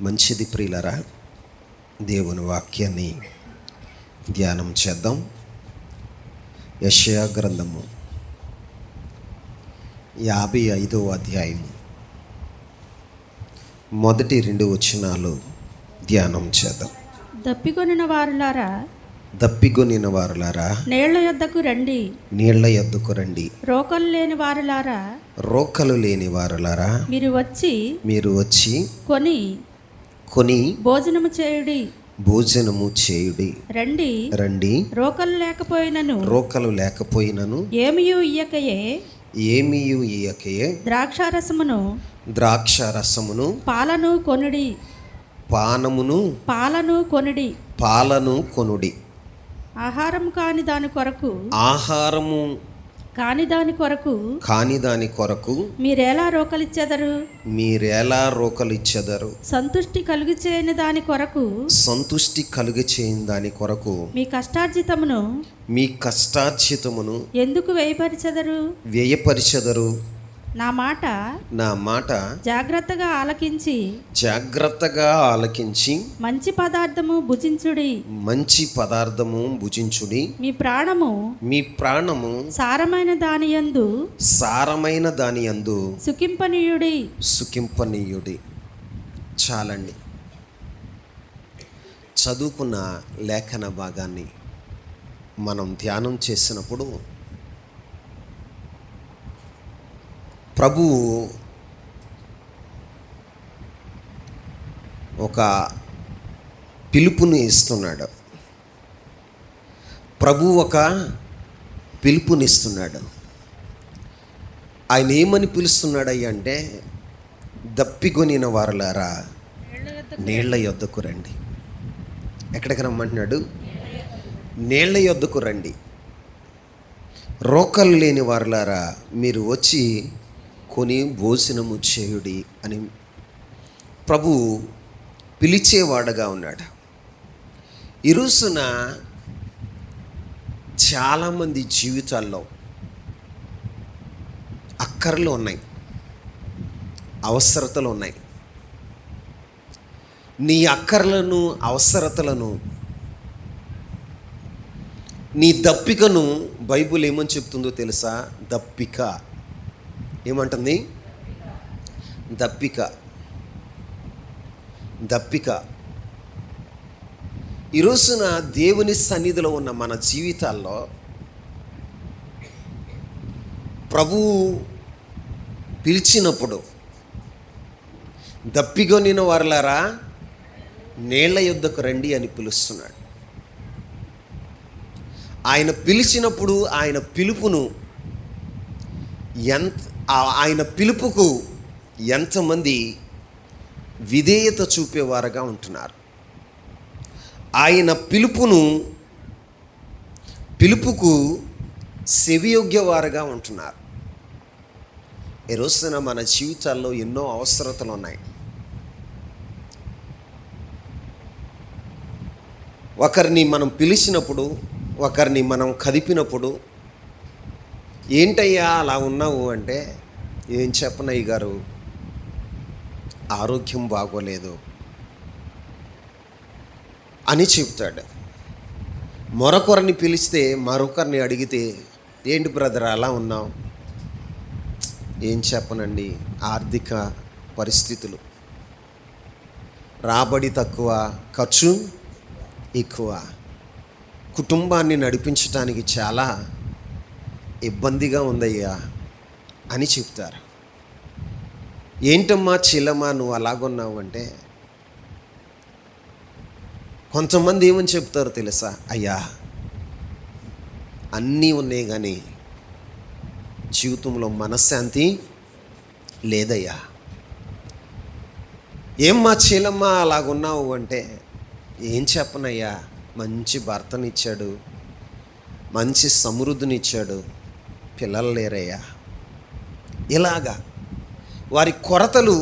మంచిది ప్రియులరా, దేవుని వాక్యాన్ని ధ్యానం చేద్దాం. యెషయా గ్రంథము 55వ అధ్యాయం మొదటి 2 వచనాలు ధ్యానం చేద్దాం. దప్పికొనిన వారులారా నీళ్ల యొద్దకు రండి. రోకలు లేని వారులారా మీరు వచ్చి కొని భోజనము చేయుడి. రండి. రోకలు లేకపోయినను ఏమియు ఇయ్యకయే ద్రాక్షారసమును పాలను కొనుడి. ఆహారము కాని దాని కొరకు మీరేలా రోకలిచ్చెదరు? సంతుష్టి కలుగు చేయని దాని కొరకు మీ కష్టార్జితమును ఎందుకు వ్యయపరిచెదరు? నా మాట జాగ్రత్తగా ఆలకించి మంచి పదార్థము భుజించుడి. మీ ప్రాణము సారమైన దాని యందు సుఖింపనీయుడి. చాలండి. చదువుకున్న లేఖన భాగాన్ని మనం ధ్యానం చేసినప్పుడు ప్రభువు ఒక పిలుపుని ఇస్తున్నాడు. ఆయన ఏమని పిలుస్తున్నాడు అంటే, దప్పికొనిన వారులారా నీళ్ల యొద్దకు రండి. ఎక్కడికి రమ్మంటున్నాడు? నీళ్ల యొద్దకు రండి. రోకలు లేని వారులారా మీరు వచ్చి కొని భోజనము చేయుడి అని ప్రభు పిలిచేవాడుగా ఉన్నాడు. ఈ రోజున చాలామంది జీవితాల్లో అక్కర్లు ఉన్నాయి, అవసరతలు ఉన్నాయి. నీ అక్కర్లను, అవసరతలను, నీ దప్పికను బైబిల్ ఏమని చెప్తుందో తెలుసా? దప్పిక ఏమంటుంది? దప్పిక. ఈ రోజున దేవుని సన్నిధిలో ఉన్న మన జీవితాల్లో ప్రభువు పిలిచినప్పుడు, దప్పికొనిన వారులారా నీళ్ల యొద్దకు రండి అని పిలుస్తున్నాడు. ఆయన పిలిచినప్పుడు ఆయన పిలుపుకు ఎంతమంది విధేయత చూపేవారుగా ఉంటున్నారు? ఆయన పిలుపుకు సెవియొగ్గేవారుగా ఉంటున్నారు. ఈ రోజున మన జీవితాల్లో ఎన్నో అవసరతలు ఉన్నాయి. ఒకరిని మనం పిలిచినప్పుడు, ఒకరిని మనం కదిపినప్పుడు, ఏంటయ్యా అలా ఉన్నావు అంటే, ఏం చెప్పనయ్య గారు, ఆరోగ్యం బాగోలేదు అని చెప్తాడు. మరొకరిని పిలిస్తే, మరొకరిని అడిగితే, ఏంటి బ్రదర్ అలా ఉన్నావు? ఏం చెప్పనండి, ఆర్థిక పరిస్థితులు, రాబడి తక్కువ, ఖర్చు ఎక్కువ, కుటుంబాన్ని నడిపించడానికి చాలా ఇబ్బందిగా ఉందయ్యా అని చెప్తారు. ఏంటమ్మా చిలమ్మా నువ్వు అలాగున్నావు అంటే, కొంతమంది ఏమని చెప్తారో తెలుసా? అయ్యా అన్నీ ఉన్నాయి కానీ జీవితంలో మనశ్శాంతి లేదయ్యా. ఏమ్మా చీలమ్మా అలాగున్నావు అంటే, ఏం చెప్పనయ్యా, మంచి భర్తనిచ్చాడు, మంచి సమృద్ధినిచ్చాడు, పిల్లలు లేరయ్యా. ఇలాగా వారి కొరతలు,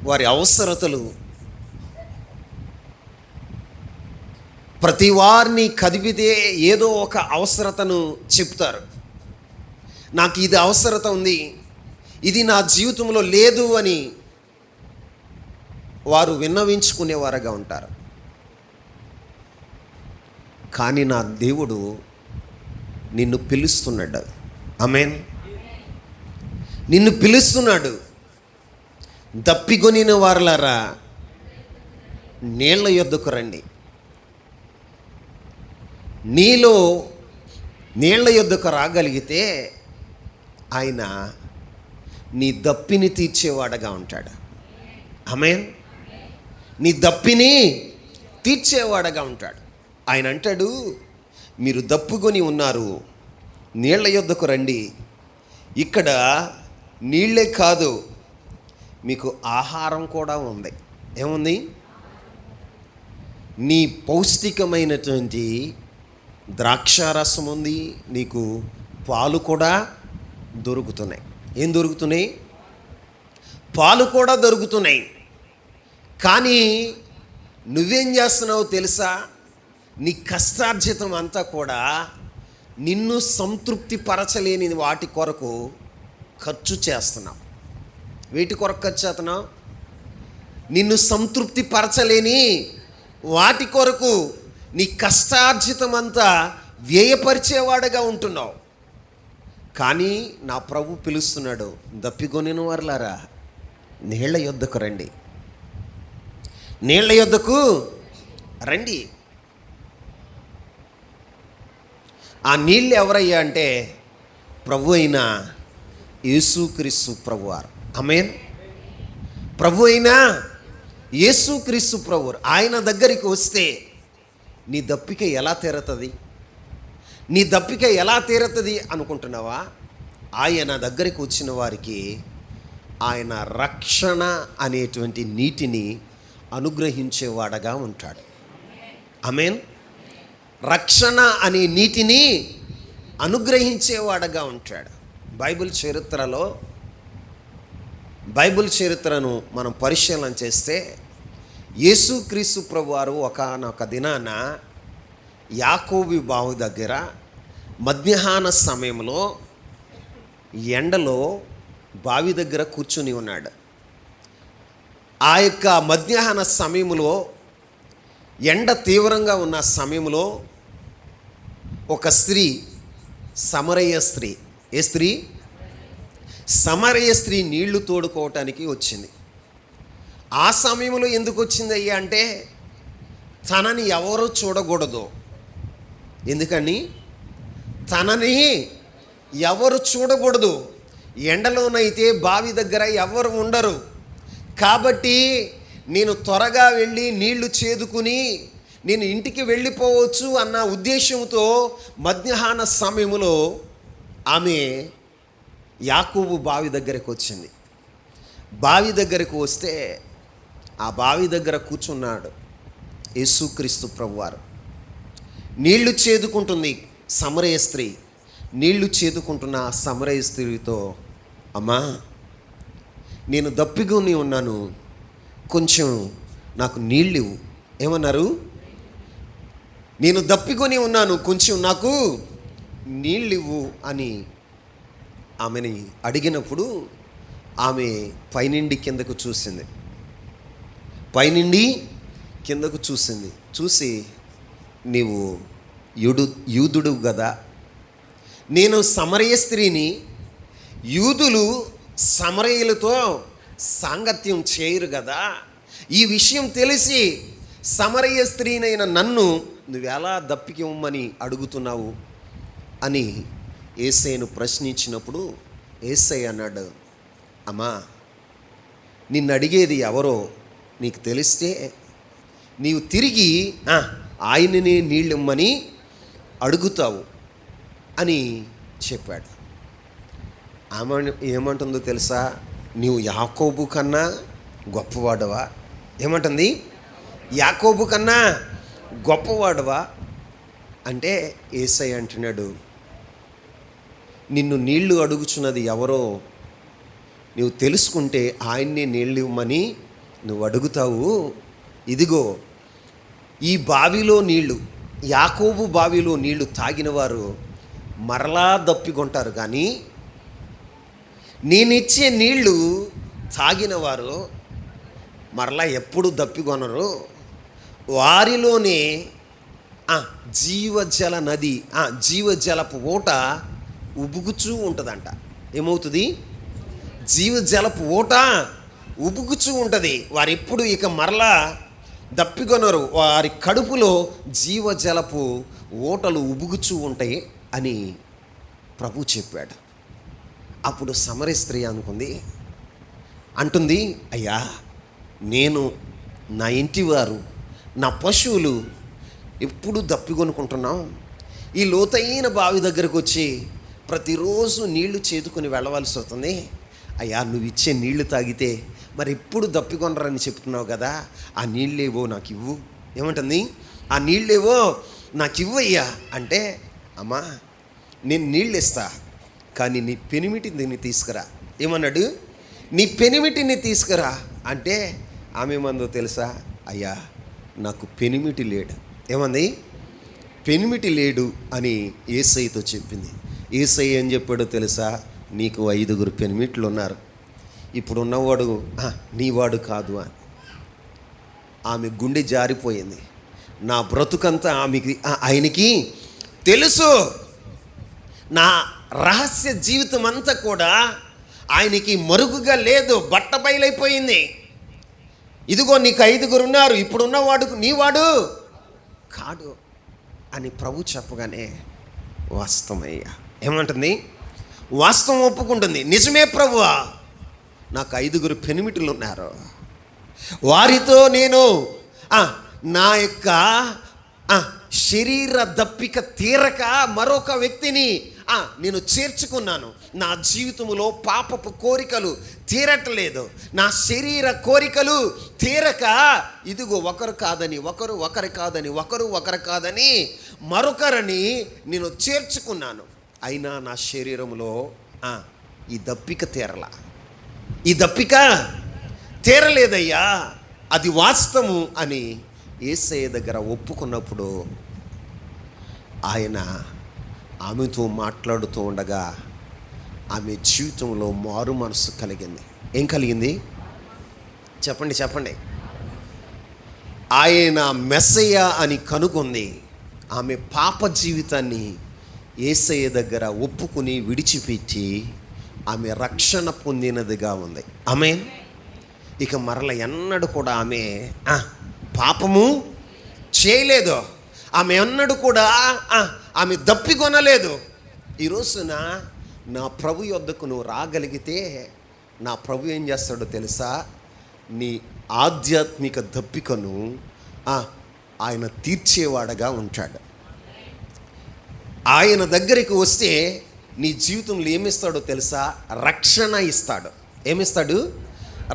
వారి అవసరతలు ప్రతి వారిని కదిపితే ఏదో ఒక అవసరతను చెప్తారు. నాకు ఇది అవసరత ఉంది, ఇది నా జీవితంలో లేదు అని వారు విన్నవించుకునేవారుగా ఉంటారు. కానీ నా దేవుడు నిన్ను పిలుస్తున్నాడు. ఆమేన్. నిన్ను పిలుస్తున్నాడు. దప్పిగొనిన వారలారా నీళ్ల యొద్దకు రండి. నీలో నీళ్ల యొద్దకు రాగలిగితే ఆయన నీ దప్పిని తీర్చేవాడుగా ఉంటాడు. ఆమేన్. నీ దప్పిని తీర్చేవాడుగా ఉంటాడు. ఆయన అంటాడు, మీరు దప్పుకొని ఉన్నారు, నీళ్ల యొద్దకు రండి. ఇక్కడ నీళ్ళే కాదు, మీకు ఆహారం కూడా ఉంది. ఏముంది? నీ పౌష్టికమైనటువంటి ద్రాక్షారసం ఉంది, నీకు పాలు కూడా దొరుకుతున్నాయి. ఏం దొరుకుతున్నాయి? పాలు కూడా దొరుకుతున్నాయి. కానీ నువ్వేం చేస్తున్నావో తెలుసా? నీ కష్టార్జితం అంతా కూడా నిన్ను సంతృప్తి పరచలేని వాటి కొరకు ఖర్చు చేస్తున్నావు. వేటి కొరకు ఖర్చు చేస్తున్నావు? నిన్ను సంతృప్తి పరచలేని వాటి కొరకు నీ కష్టార్జితం అంతా వ్యయపరిచేవాడుగా ఉంటున్నావు. కానీ నా ప్రభు పిలుస్తున్నాడు, దప్పికొనిన వారలారా నీళ్ల యొద్దకు రండి. నీళ్ల యొద్దకు రండి. ఆ నీళ్ళు ఎవరయ్యా అంటే ప్రభు అయిన యేసుక్రీస్తు ప్రభువారు. ఆమేన్. ప్రభు అయిన యేసుక్రీస్తు ప్రభువారు ఆయన దగ్గరికి వస్తే నీ దప్పిక ఎలా తీరుతుంది? నీ దప్పిక ఎలా తీరుతుంది అనుకుంటున్నావా? ఆయన దగ్గరికి వచ్చిన వారికి ఆయన రక్షణ అనేటువంటి నీటిని అనుగ్రహించేవాడగా ఉంటాడు. ఆమేన్. రక్షణ అనే నీటిని అనుగ్రహించేవాడగా ఉంటాడు. బైబిల్ చరిత్రను మనం పరిశీలన చేస్తే యేసుక్రీస్తు ప్రభువారు ఒకానొక దినాన యాకోబు బావి దగ్గర మధ్యాహ్న సమయంలో ఎండలో బావి దగ్గర కూర్చుని ఉన్నాడు. ఆ యొక్క మధ్యాహ్న సమయంలో ఎండ తీవ్రంగా ఉన్న సమయంలో ఒక స్త్రీ, సమరయ స్త్రీ, ఏ స్త్రీ? సమరయ స్త్రీ నీళ్లు తోడుకోవటానికి వచ్చింది. ఆ సమయంలో ఎందుకు వచ్చింది అయ్యా అంటే తనని ఎవరు చూడకూడదు. ఎందుకని? తనని ఎవరు చూడకూడదు. ఎండలోనైతే బావి దగ్గర ఎవరు ఉండరు. కాబట్టి నేను త్వరగా వెళ్ళి నీళ్లు చేదుకుని నేను ఇంటికి వెళ్ళిపోవచ్చు అన్న ఉద్దేశంతో మధ్యాహ్న సమయంలో ఆమె యాకోబు బావి దగ్గరకు వచ్చింది. బావి దగ్గరకు వస్తే ఆ బావి దగ్గర కూర్చున్నాడు యేసుక్రీస్తు ప్రభువారు. నీళ్లు చేదుకుంటుంది సమరయ స్త్రీ. నీళ్లు చేదుకుంటున్న సమరయ స్త్రీతో, అమ్మా నేను దప్పికొని ఉన్నాను, కొంచెం నాకు నీళ్ళు. ఏమన్నారు? నేను దప్పికొని ఉన్నాను, కొంచెం నాకు నీళ్ళివ్వు అని ఆమెని అడిగినప్పుడు ఆమె పైనుండి కిందకు చూసింది. చూసి నీవు యూదుడు కదా, నేను సమరయ స్త్రీని, యూదులు సమరయులతో సాంగత్యం చేయరు కదా, ఈ విషయం తెలిసి సమరయ స్త్రీనైన నన్ను నువ్వెలా దప్పికి ఇవ్వమని అడుగుతున్నావు అని యేసయ్యను ప్రశ్నించినప్పుడు యేసయ్య అన్నాడు, అమ్మా నిన్ను అడిగేది ఎవరో నీకు తెలిస్తే నీవు తిరిగి ఆయననే నీళ్ళు ఇమ్మని అడుగుతావు అని చెప్పాడు. ఆమె ఏమంటుందో తెలుసా? నీవు యాకోబు కన్నా గొప్పవాడవా? ఏమంటుంది? యాకోబు కన్నా గొప్పవాడవా అంటే యేసయ్య అంటున్నాడు, నిన్ను నీళ్లు అడుగుచున్నది ఎవరో నువ్వు తెలుసుకుంటే ఆయన్నే నీళ్ళు ఇవ్వమని నువ్వు అడుగుతావు. ఇదిగో ఈ బావిలో నీళ్లు, యాకోబు బావిలో నీళ్లు తాగిన వారు మరలా దప్పికొంటారు, కానీ నేనిచ్చే నీళ్లు తాగిన వారు మరలా ఎప్పుడు దప్పికొనరు, వారిలోనే జీవజల నది, జీవజలపు ఊట ఉబుకుచూ ఉంటుందంట. ఏమవుతుంది? జీవజలపు ఊట ఉబుకుచూ ఉంటుంది. వారు ఎప్పుడు ఇక మరలా దప్పికొనరు, వారి కడుపులో జీవజలపు ఊటలు ఉబుకుచూ ఉంటాయి అని ప్రభు చెప్పాడు. అప్పుడు సమరయ స్త్రీ అంటుంది, అయ్యా, నేను, నా ఇంటివారు, నా పశువులు ఎప్పుడు దప్పికొనుకుంటున్నాం. ఈ లోతైన బావి దగ్గరకు వచ్చి ప్రతిరోజు నీళ్లు చేదుకొని వెళ్ళవలసి వస్తుంది. అయ్యా, నువ్వు ఇచ్చే నీళ్లు తాగితే మరి ఎప్పుడు దప్పికొనరని చెప్తున్నావు కదా, ఆ నీళ్ళేవో నాకు ఇవ్వు. ఏమంటుంది? ఆ నీళ్ళేవో నాకు ఇవ్వయ్యా అంటే, అమ్మా నేను నీళ్ళు ఇస్తా, కానీ నీ పెనిమిటిని తీసుకురా. ఏమన్నాడు? నీ పెనిమిటిని తీసుకురా అంటే ఆమె ఏమందో తెలుసా? అయ్యా, నాకు పెనిమిటి లేడు. ఏమంది? పెనిమిటి లేడు అని యేసయ్యతో చెప్పింది. యేసయ్య ఏం చెప్పాడో తెలుసా? నీకు 5 పెనిమిట్లు ఉన్నారు, ఇప్పుడు ఉన్నవాడు నీవాడు కాదు అని. ఆమె గుండె జారిపోయింది. నా బ్రతుకంతా ఆయనకి తెలుసు, నా రహస్య జీవితం అంతా కూడా ఆయనకి మరుగుగా లేదు, బట్ట బయలైపోయింది. ఇదిగో నీకు 5 ఉన్నారు, ఇప్పుడు ఉన్నవాడు నీవాడు కాడు అని ప్రభు చెప్పగానే వాస్తవమయ్యా. ఏమంటుంది? వాస్తవం ఒప్పుకుంటుంది. నిజమే ప్రభువా, నాకు 5 పెనిమిటులు ఉన్నారు, వారితో నేను నా యొక్క శరీర దప్పిక తీరక మరొక వ్యక్తిని నేను చేర్చుకున్నాను. నా జీవితంలో పాపపు కోరికలు తీరట్లేదు, నా శరీర కోరికలు తీరక ఇదిగో ఒకరు కాదని ఒకరు, ఒకరు కాదని ఒకరు, ఒకరు కాదని మరొకరిని నేను చేర్చుకున్నాను. అయినా నా శరీరంలో ఈ దప్పిక తీరలా, ఈ దప్పిక తీరలేదయ్యా, అది వాస్తవం అని యేసయ్య దగ్గర ఒప్పుకున్నప్పుడు ఆయన ఆమెతో మాట్లాడుతూ ఉండగా ఆమె జీవితంలో మారు మనసు కలిగింది. ఏం కలిగింది? చెప్పండి. ఆయన మెస్సయ్య అని కనుగొంది. ఆమె పాప జీవితాన్ని యేసయ్య దగ్గర ఒప్పుకుని విడిచిపెట్టి ఆమె రక్షణ పొందినదిగా ఉంది. ఆమేన్. ఇక మరల ఎన్నడూ కూడా ఆమె పాపము చేయలేదు. ఆమె ఎన్నడూ కూడా ఆమె దప్పికొనలేదు. ఈ రోజున నా ప్రభు యొద్దకు నువ్వు రాగలిగితే నా ప్రభు ఏం చేస్తాడో తెలుసా? నీ ఆధ్యాత్మిక దప్పికను ఆయన తీర్చేవాడగా ఉంటాడు. ఆయన దగ్గరికి వస్తే నీ జీవితంలో ఏమిస్తాడో తెలుసా? రక్షణ ఇస్తాడు. ఏమిస్తాడు?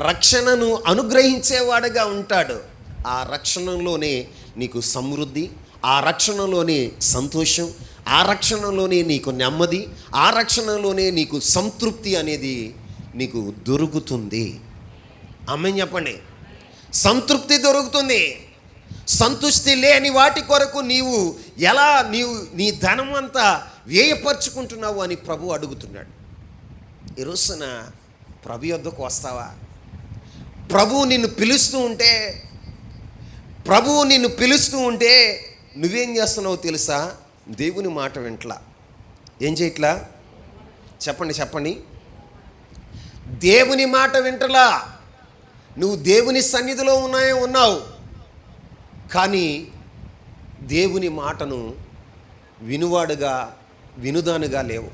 రక్షణను అనుగ్రహించేవాడుగా ఉంటాడు. ఆ రక్షణలోనే నీకు సమృద్ధి, ఆ రక్షణలోనే సంతోషం, ఆ రక్షణలోనే నీకు నెమ్మది, ఆ రక్షణలోనే నీకు సంతృప్తి అనేది నీకు దొరుకుతుంది. ఆమేన్ చెప్పండి. సంతృప్తి దొరుకుతుంది. సంతృష్టి లేని వాటి కొరకు నీవు నీ ధనం అంతా వ్యయపరుచుకుంటున్నావు అని ప్రభు అడుగుతున్నాడు. ఈ రోజున ప్రభు యొద్దకు వస్తావా? ప్రభువు నిన్ను పిలుస్తూ ఉంటే నువ్వేం చేస్తున్నావో తెలుసా? దేవుని మాట వింట్లా. ఏం చేయట్లా? చెప్పండి. దేవుని మాట వింటలా. నువ్వు దేవుని సన్నిధిలో ఉన్నావు, కానీ దేవుని మాటను వినుదానుగా లేవు.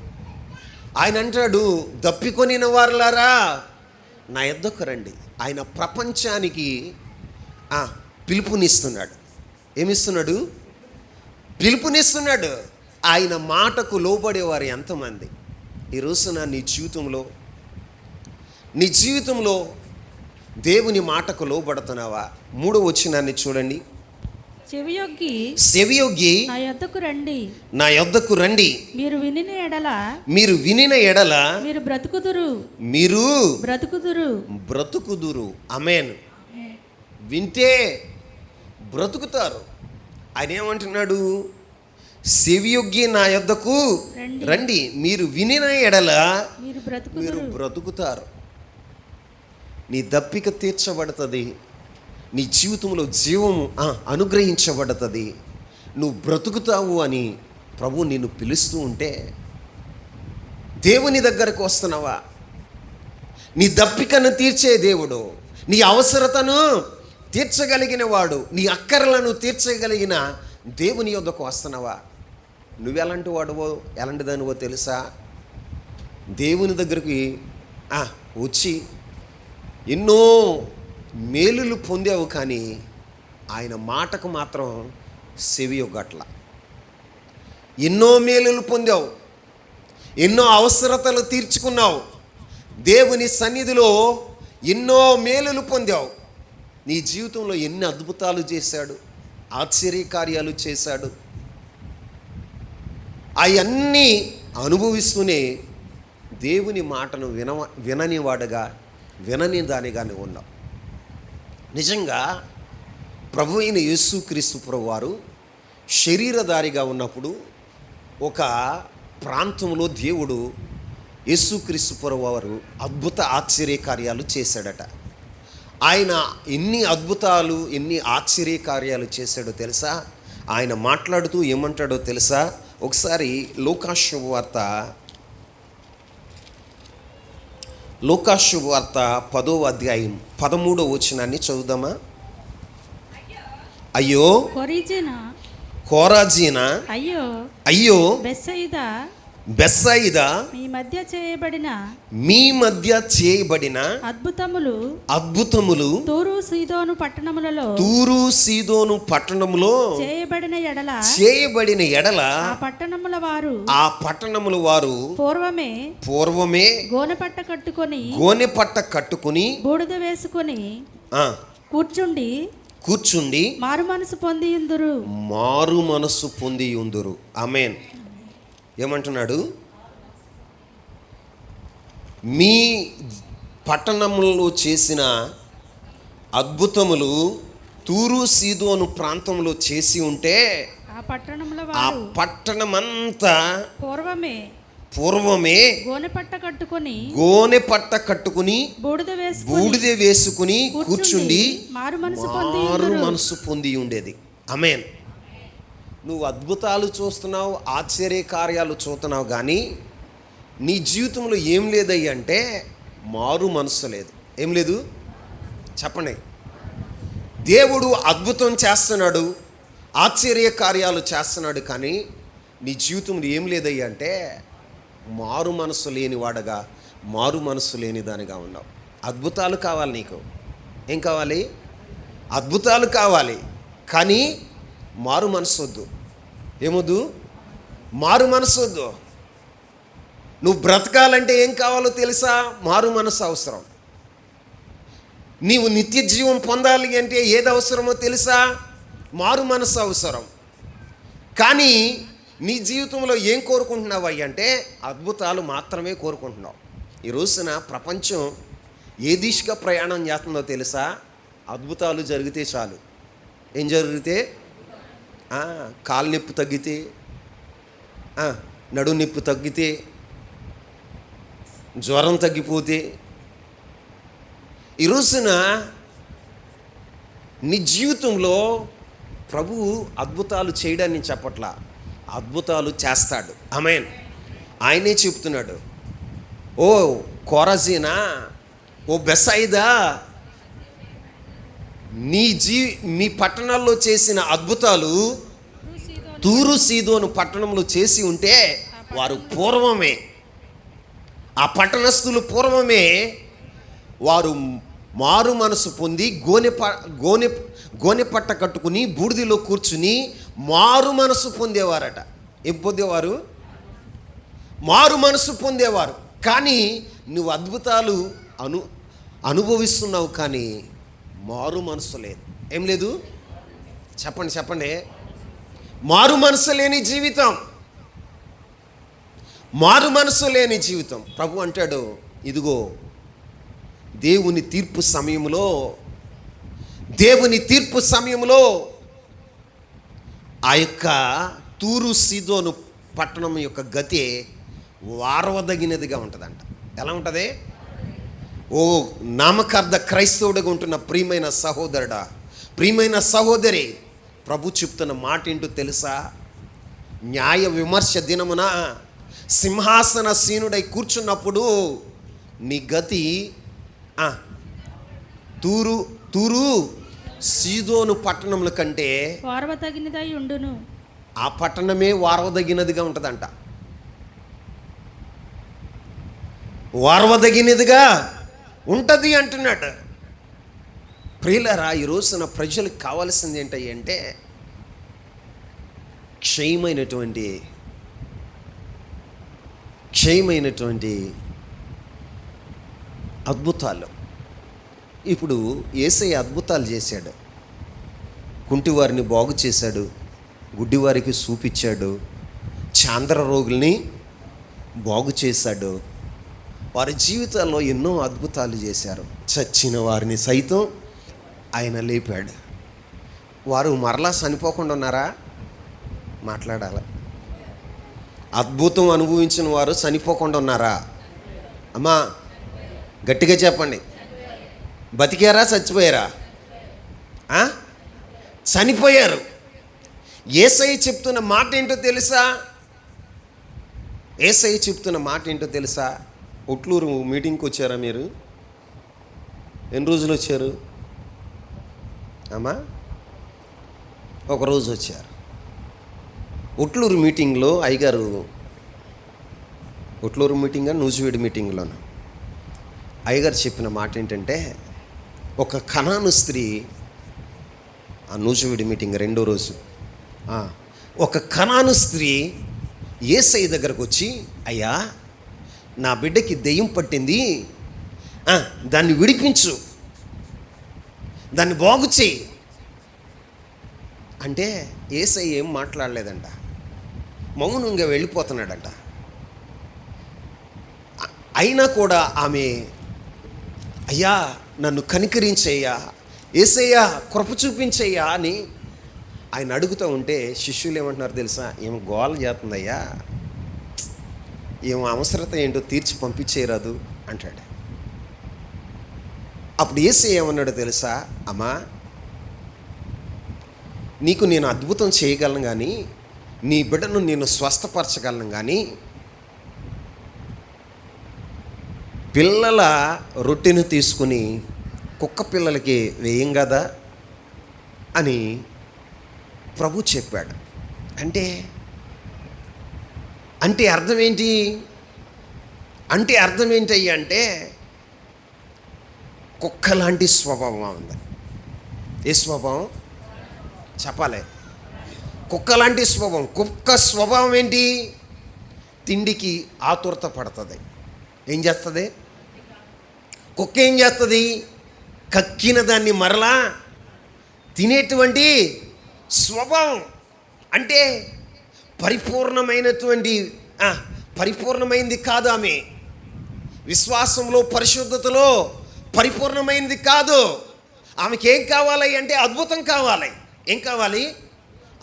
ఆయన అంటాడు, దప్పికొనిన వారులారా నా యొద్దకు రండి. ఆయన ప్రపంచానికి పిలుపునిస్తున్నాడు. ఏమిస్తున్నాడు? పిలుపునిస్తున్నాడు. ఆయన మాటకు లోబడేవారు ఎంతమంది? ఈ రోజున నీ జీవితంలో దేవుని మాటకు లోబడుతున్నావా? 3వ వచనాన్ని చూడండి. చెవియొగ్గి నా యొద్దకు రండి. మీరు వినిన ఎడల మీరు బ్రతుకుదురు. ఆమేన్. వింటే బ్రతుకుతారు. ఆయన ఏమంటున్నాడు? చెవియొగ్గి నా యొద్దకు రండి, మీరు వినిన ఎడల మీరు బ్రతుకుతారు. నీ దప్పిక తీర్చబడుతుంది, నీ జీవితంలో జీవము అనుగ్రహించబడుతుంది, నువ్వు బ్రతుకుతావు అని ప్రభు నిన్ను పిలుస్తూ ఉంటే దేవుని దగ్గరకు వస్తున్నావా? నీ దప్పికను తీర్చే దేవుడు, నీ అవసరతను తీర్చగలిగిన వాడు, నీ అక్కరలను తీర్చగలిగిన దేవుని యొద్దకు వస్తున్నావా? నువ్వెలాంటి వాడువో ఎలాంటి దానివో తెలుసా? దేవుని దగ్గరికి వచ్చి ఎన్నో మేలులు పొందావు, కానీ ఆయన మాటకు మాత్రం సెవియొగ్గట్ల. ఎన్నో మేలులు పొందావు, ఎన్నో అవసరతలు తీర్చుకున్నావు, దేవుని సన్నిధిలో ఎన్నో మేలులు పొందావు. నీ జీవితంలో ఎన్ని అద్భుతాలు చేశాడు, ఆశ్చర్యకార్యాలు చేశాడు. అవన్నీ అనుభవిస్తూనే దేవుని మాటను విననివాడుగా, వినని దానిగా నువ్వు ఉన్నావు. నిజంగా ప్రభు అయిన యేసుక్రీస్తు ప్రభు వారు శరీరధారిగా ఉన్నప్పుడు ఒక ప్రాంతంలో దేవుడు యేసుక్రీస్తు ప్రభు వారు అద్భుత ఆశ్చర్యకార్యాలు చేశాడట. ఆయన ఎన్ని అద్భుతాలు, ఎన్ని ఆశ్చర్యకార్యాలు చేశాడో తెలుసా? ఆయన మాట్లాడుతూ ఏమంటాడో తెలుసా? ఒకసారి లోకాసు వార్త 10వ అధ్యాయం 13వ వచనాన్ని చదువుదామా? అయ్యో కోరాజీనా, అయ్యో బెత్సయిదా, మీ మధ్య చేయబడిన అద్భుతములు తూరు సీదోను పట్టణములో చేయబడిన ఎడల ఆ పట్టణముల వారు పూర్వమే గోనె పట్ట కట్టుకొని బూడిద వేసుకొని కూర్చుండి మారు మనసు పొంది ఉందురు. ఆమేన్. ఏమంటున్నాడు? మీ పట్టణంలో చేసిన అద్భుతములు తూరు సీదోను ప్రాంతంలో చేసి ఉంటే ఆ పట్టణమంతా పూర్వమే గోనె పట్ట కట్టుకుని బూడిద వేసుకుని కూర్చుండి మారు మనసు పొంది ఉండేది. ఆమేన్. నువ్వు అద్భుతాలు చూస్తున్నావు, ఆశ్చర్యకార్యాలు చూస్తున్నావు, కానీ నీ జీవితంలో ఏం లేదయ్యి అంటే మారు మనసు లేదు. ఏం లేదు? చెప్పండి. దేవుడు అద్భుతం చేస్తున్నాడు, ఆశ్చర్యకార్యాలు చేస్తున్నాడు, కానీ నీ జీవితంలో ఏం లేదయ్యి అంటే మారు మనసు లేనివాడగా, మారు మనసు లేని దానిగా ఉన్నావు. అద్భుతాలు కావాలి నీకు. ఏం కావాలి? అద్భుతాలు కావాలి, కానీ మారు మనసు వద్దు. ఏమొద్దు? మారు మనసు వద్దు. నువ్వు బ్రతకాలంటే ఏం కావాలో తెలుసా? మారు మనసు అవసరం. నీవు నిత్య జీవం పొందాలి అంటే ఏది అవసరమో తెలుసా? మారు మనసు అవసరం. కానీ నీ జీవితంలో ఏం కోరుకుంటున్నావు అంటే అద్భుతాలు మాత్రమే కోరుకుంటున్నావు. ఈ రోజున ప్రపంచం ఏ దిశగా ప్రయాణం చేస్తుందో తెలుసా? అద్భుతాలు జరిగితే చాలు. ఏం జరిగితే? కాలు నొప్పి తగ్గితే, నడు నొప్పి తగ్గితే, జ్వరం తగ్గిపోతే. ఈ రోజున నీ జీవితంలో ప్రభువు అద్భుతాలు చేయడాన్ని చెప్పట్లా, అద్భుతాలు చేస్తాడు. ఆమేన్. ఆయనే చెప్తున్నాడు, ఓ కోరజీనా, ఓ బెత్సయిదా, మీ పట్టణాల్లో చేసిన అద్భుతాలు తూరు సీదోను పట్టణంలో చేసి ఉంటే వారు పూర్వమే, ఆ పట్టణస్థులు పూర్వమే వారు మారు మనసు పొంది గోనె పట్ట కట్టుకుని బూడిదిలో కూర్చుని మారు మనసు పొందేవారట. ఏం పొందేవారు? మారు మనసు పొందేవారు. కానీ నువ్వు అద్భుతాలు అనుభవిస్తున్నావు, కానీ మారు మనసు లేదు. ఏం లేదు? చెప్పండి. మారు మనసు లేని జీవితం, మారు మనసు లేని జీవితం. ప్రభు అంటాడు, ఇదిగో దేవుని తీర్పు సమయంలో ఆ యొక్క తూరు సీదోను పట్టణం యొక్క గతి వారవదగినదిగా ఉంటుందంట. ఎలా ఉంటుంది? ఓ నామకార్థ క్రైస్తవుడిగా ఉంటున్న ప్రియమైన సహోదరుడా, ప్రియమైన సహోదరి, ప్రభు చెప్తున్న మాట ఏంటో తెలుసా? న్యాయ విమర్శ దినమున సింహాసనసీనుడై కూర్చున్నప్పుడు నీ గతి తూరు సీదోను పట్టణముల కంటే వారవదగినదై ఉండును. ఆ పట్టణమే వారవదగినదిగా ఉంటుందంట. వారవదగినదిగా ఉంటుంది అంటున్నాడు. ప్రియులారా, ఈ రోజున ప్రజలకు కావాల్సింది ఏంటంటే క్షయమైనటువంటి అద్భుతాలు. ఇప్పుడు యేసయ్య అద్భుతాలు చేశాడు. కుంటివారిని బాగు చేశాడు, గుడ్డివారికి చూపించాడు, చాంద్ర రోగుల్ని బాగు చేశాడు. వారి జీవితాల్లో ఎన్నో అద్భుతాలు చేశారు. చచ్చిన వారిని సైతం ఆయన లేపాడు. వారు మరలా చనిపోకుండా ఉన్నారా? మాట్లాడాలి. అద్భుతం అనుభవించిన వారు చనిపోకుండా ఉన్నారా? అమ్మా గట్టిగా చెప్పండి. బతికారా చచ్చిపోయారా? చనిపోయారు. యేసయ్య చెప్తున్న మాట ఏంటో తెలుసా? యేసయ్య చెప్తున్న మాట ఏంటో తెలుసా? ఉట్లూరు మీటింగ్కి వచ్చారా మీరు? ఎన్ని రోజులు వచ్చారు అమ్మా? ఒకరోజు వచ్చారు. ఉట్లూరు మీటింగ్లో అయ్యగారు, ఉట్లూరు మీటింగ్ నూజివీడు మీటింగ్లోను అయ్యగారు చెప్పిన మాట ఏంటంటే, ఒక కనాను స్త్రీ, ఆ నూజివీడు మీటింగ్ రెండో రోజు, ఒక కనాను స్త్రీ యేసయ్య దగ్గరకు వచ్చి, అయ్యా నా బిడ్డకి దెయ్యం పట్టింది, దాన్ని విడిపించు, దాన్ని బాగు చేయి అంటే యేసయ్య ఏం మాట్లాడలేదంట, మౌనంగా వెళ్ళిపోతున్నాడంట. అయినా కూడా ఆమె, అయ్యా నన్ను కనికరించయ్యా, యేసయ్యా కృప చూపించయ్యా అని ఆయన అడుగుతూ ఉంటే శిష్యులు ఏమంటున్నారు తెలుసా? ఏం గోల చేస్తుందయ్యా, ఏం అవసరత ఏంటో తీర్చి పంపించేయరాదు అంటాడు. అప్పుడు యేసయ్య ఏమన్నాడో తెలుసా? అమ్మా నీకు నేను అద్భుతం చేయగలను కానీ, నీ బిడ్డను నేను స్వస్థపరచగలను కానీ, పిల్లల రొట్టెను తీసుకుని కుక్క పిల్లలకి వేయం కదా అని ప్రభు చెప్పాడు. అంటే అర్థం ఏంటి? అంటే అర్థం ఏంటయ్యా అంటే, కుక్క లాంటి స్వభావం ఉంది. ఏ స్వభావం చెప్పాలి? కుక్క లాంటి స్వభావం. కుక్క స్వభావం ఏంటి? తిండికి ఆతురత పడుతుంది. ఏం చేస్తుంది కుక్క? ఏం చేస్తుంది? కక్కిన దాన్ని మరలా తినేటువంటి స్వభావం. అంటే పరిపూర్ణమైనది కాదు ఆమె. విశ్వాసంలో, పరిశుద్ధతలో పరిపూర్ణమైనది కాదు. ఆమెకి ఏం కావాలి అంటే అద్భుతం కావాలి. ఏం కావాలి?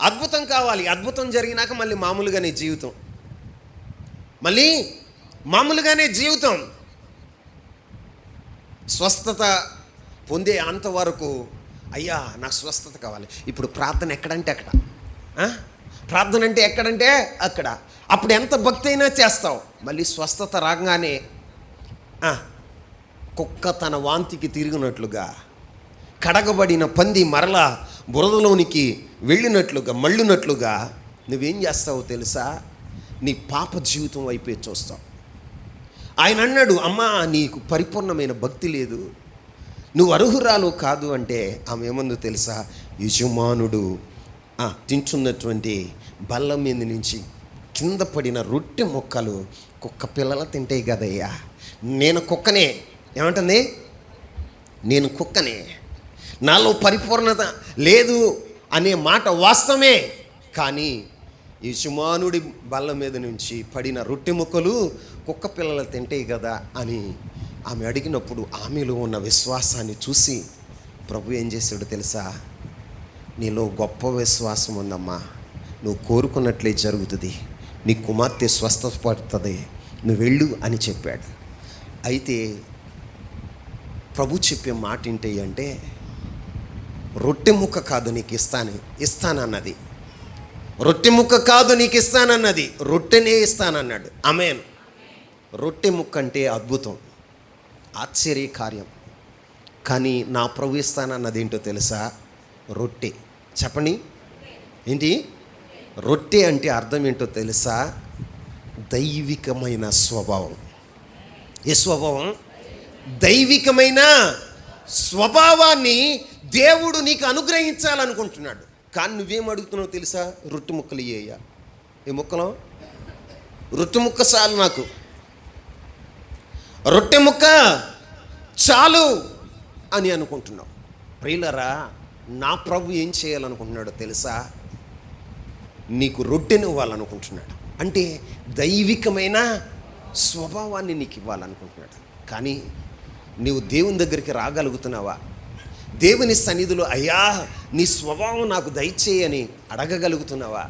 అద్భుతం కావాలి. అద్భుతం జరిగినాక మళ్ళీ మామూలుగానే జీవితం. స్వస్థత పొందే అంతవరకు అయ్యా నాకు స్వస్థత కావాలి. ఇప్పుడు ప్రార్థన ఎక్కడంటే అక్కడ, ప్రార్థన అంటే ఎక్కడంటే అక్కడ. అప్పుడు ఎంత భక్తి అయినా చేస్తావు. మళ్ళీ స్వస్థత రాగానే కుక్క తన వాంతికి తిరిగినట్లుగా, కడగబడిన పంది మరలా బురదలోనికి మళ్ళినట్లుగా నువ్వేం చేస్తావో తెలుసా? నీ పాప జీవితం వైపే చూస్తావు. ఆయన అన్నాడు, అమ్మా నీకు పరిపూర్ణమైన భక్తి లేదు, నువ్వు అర్హురాలు కాదు అంటే ఆమె ఏమందో తెలుసా? యజమానుడు తింటున్నటువంటి బల్ల మీద నుంచి కింద పడిన రొట్టె ముక్కలు కుక్క పిల్లలు తింటాయి కదయ్యా, నేను కుక్కనే. ఏమంటుంది? నేను కుక్కనే, నాలో పరిపూర్ణత లేదు అనే మాట వాస్తవమే. కానీ యజమానుడి బల్ల మీద నుంచి పడిన రొట్టె ముక్కలు కుక్క పిల్లలు తింటాయి కదా అని ఆమె అడిగినప్పుడు ఆమెలో ఉన్న విశ్వాసాన్ని చూసి ప్రభు ఏం చేశాడు తెలుసా? నీలో గొప్ప విశ్వాసం ఉందమ్మా, నువ్వు కోరుకున్నట్లే జరుగుతుంది, నీ కుమార్తె స్వస్థపడుతుంది, నువ్వు వెళ్ళు అని చెప్పాడు. అయితే ప్రభు చెప్పే మాట ఏంటి అంటే, రొట్టె ముక్క కాదు నీకు ఇస్తానన్నది. రొట్టె ముక్క కాదు నీకు ఇస్తానన్నది, రొట్టెనే ఇస్తానన్నాడు. ఆమేన్. రొట్టె ముక్క అంటే అద్భుతం, ఆశ్చర్య కార్యం. కానీ నా ప్రభు ఇస్తానన్నది ఏంటో తెలుసా? రొట్టె. చెప్పండి ఏంటి? రొట్టె అంటే అర్థం ఏంటో తెలుసా? దైవికమైన స్వభావం. ఏ స్వభావం? దైవికమైన స్వభావాన్ని దేవుడు నీకు అనుగ్రహించాలనుకుంటున్నాడు. కానీ నువ్వేం అడుగుతున్నావు తెలుసా? రొట్టె ముక్కలు ఇయ్యయ్యా. ఏ ముక్కలో? రొట్టె ముక్క చాలు, నాకు రొట్టె ముక్క చాలు అని అనుకుంటున్నావు. ప్రియులరా, నా ప్రభు ఏం చేయాలనుకుంటున్నాడో తెలుసా? నీకు రొట్టెను ఇవ్వాలనుకుంటున్నాడు. అంటే దైవికమైన స్వభావాన్ని నీకు ఇవ్వాలనుకుంటున్నాడు. కానీ నీవు దేవుని దగ్గరికి రాగలుగుతున్నావా? దేవుని సన్నిధిలో అయ్యా నీ స్వభావం నాకు దయచేయని అడగగలుగుతున్నావా?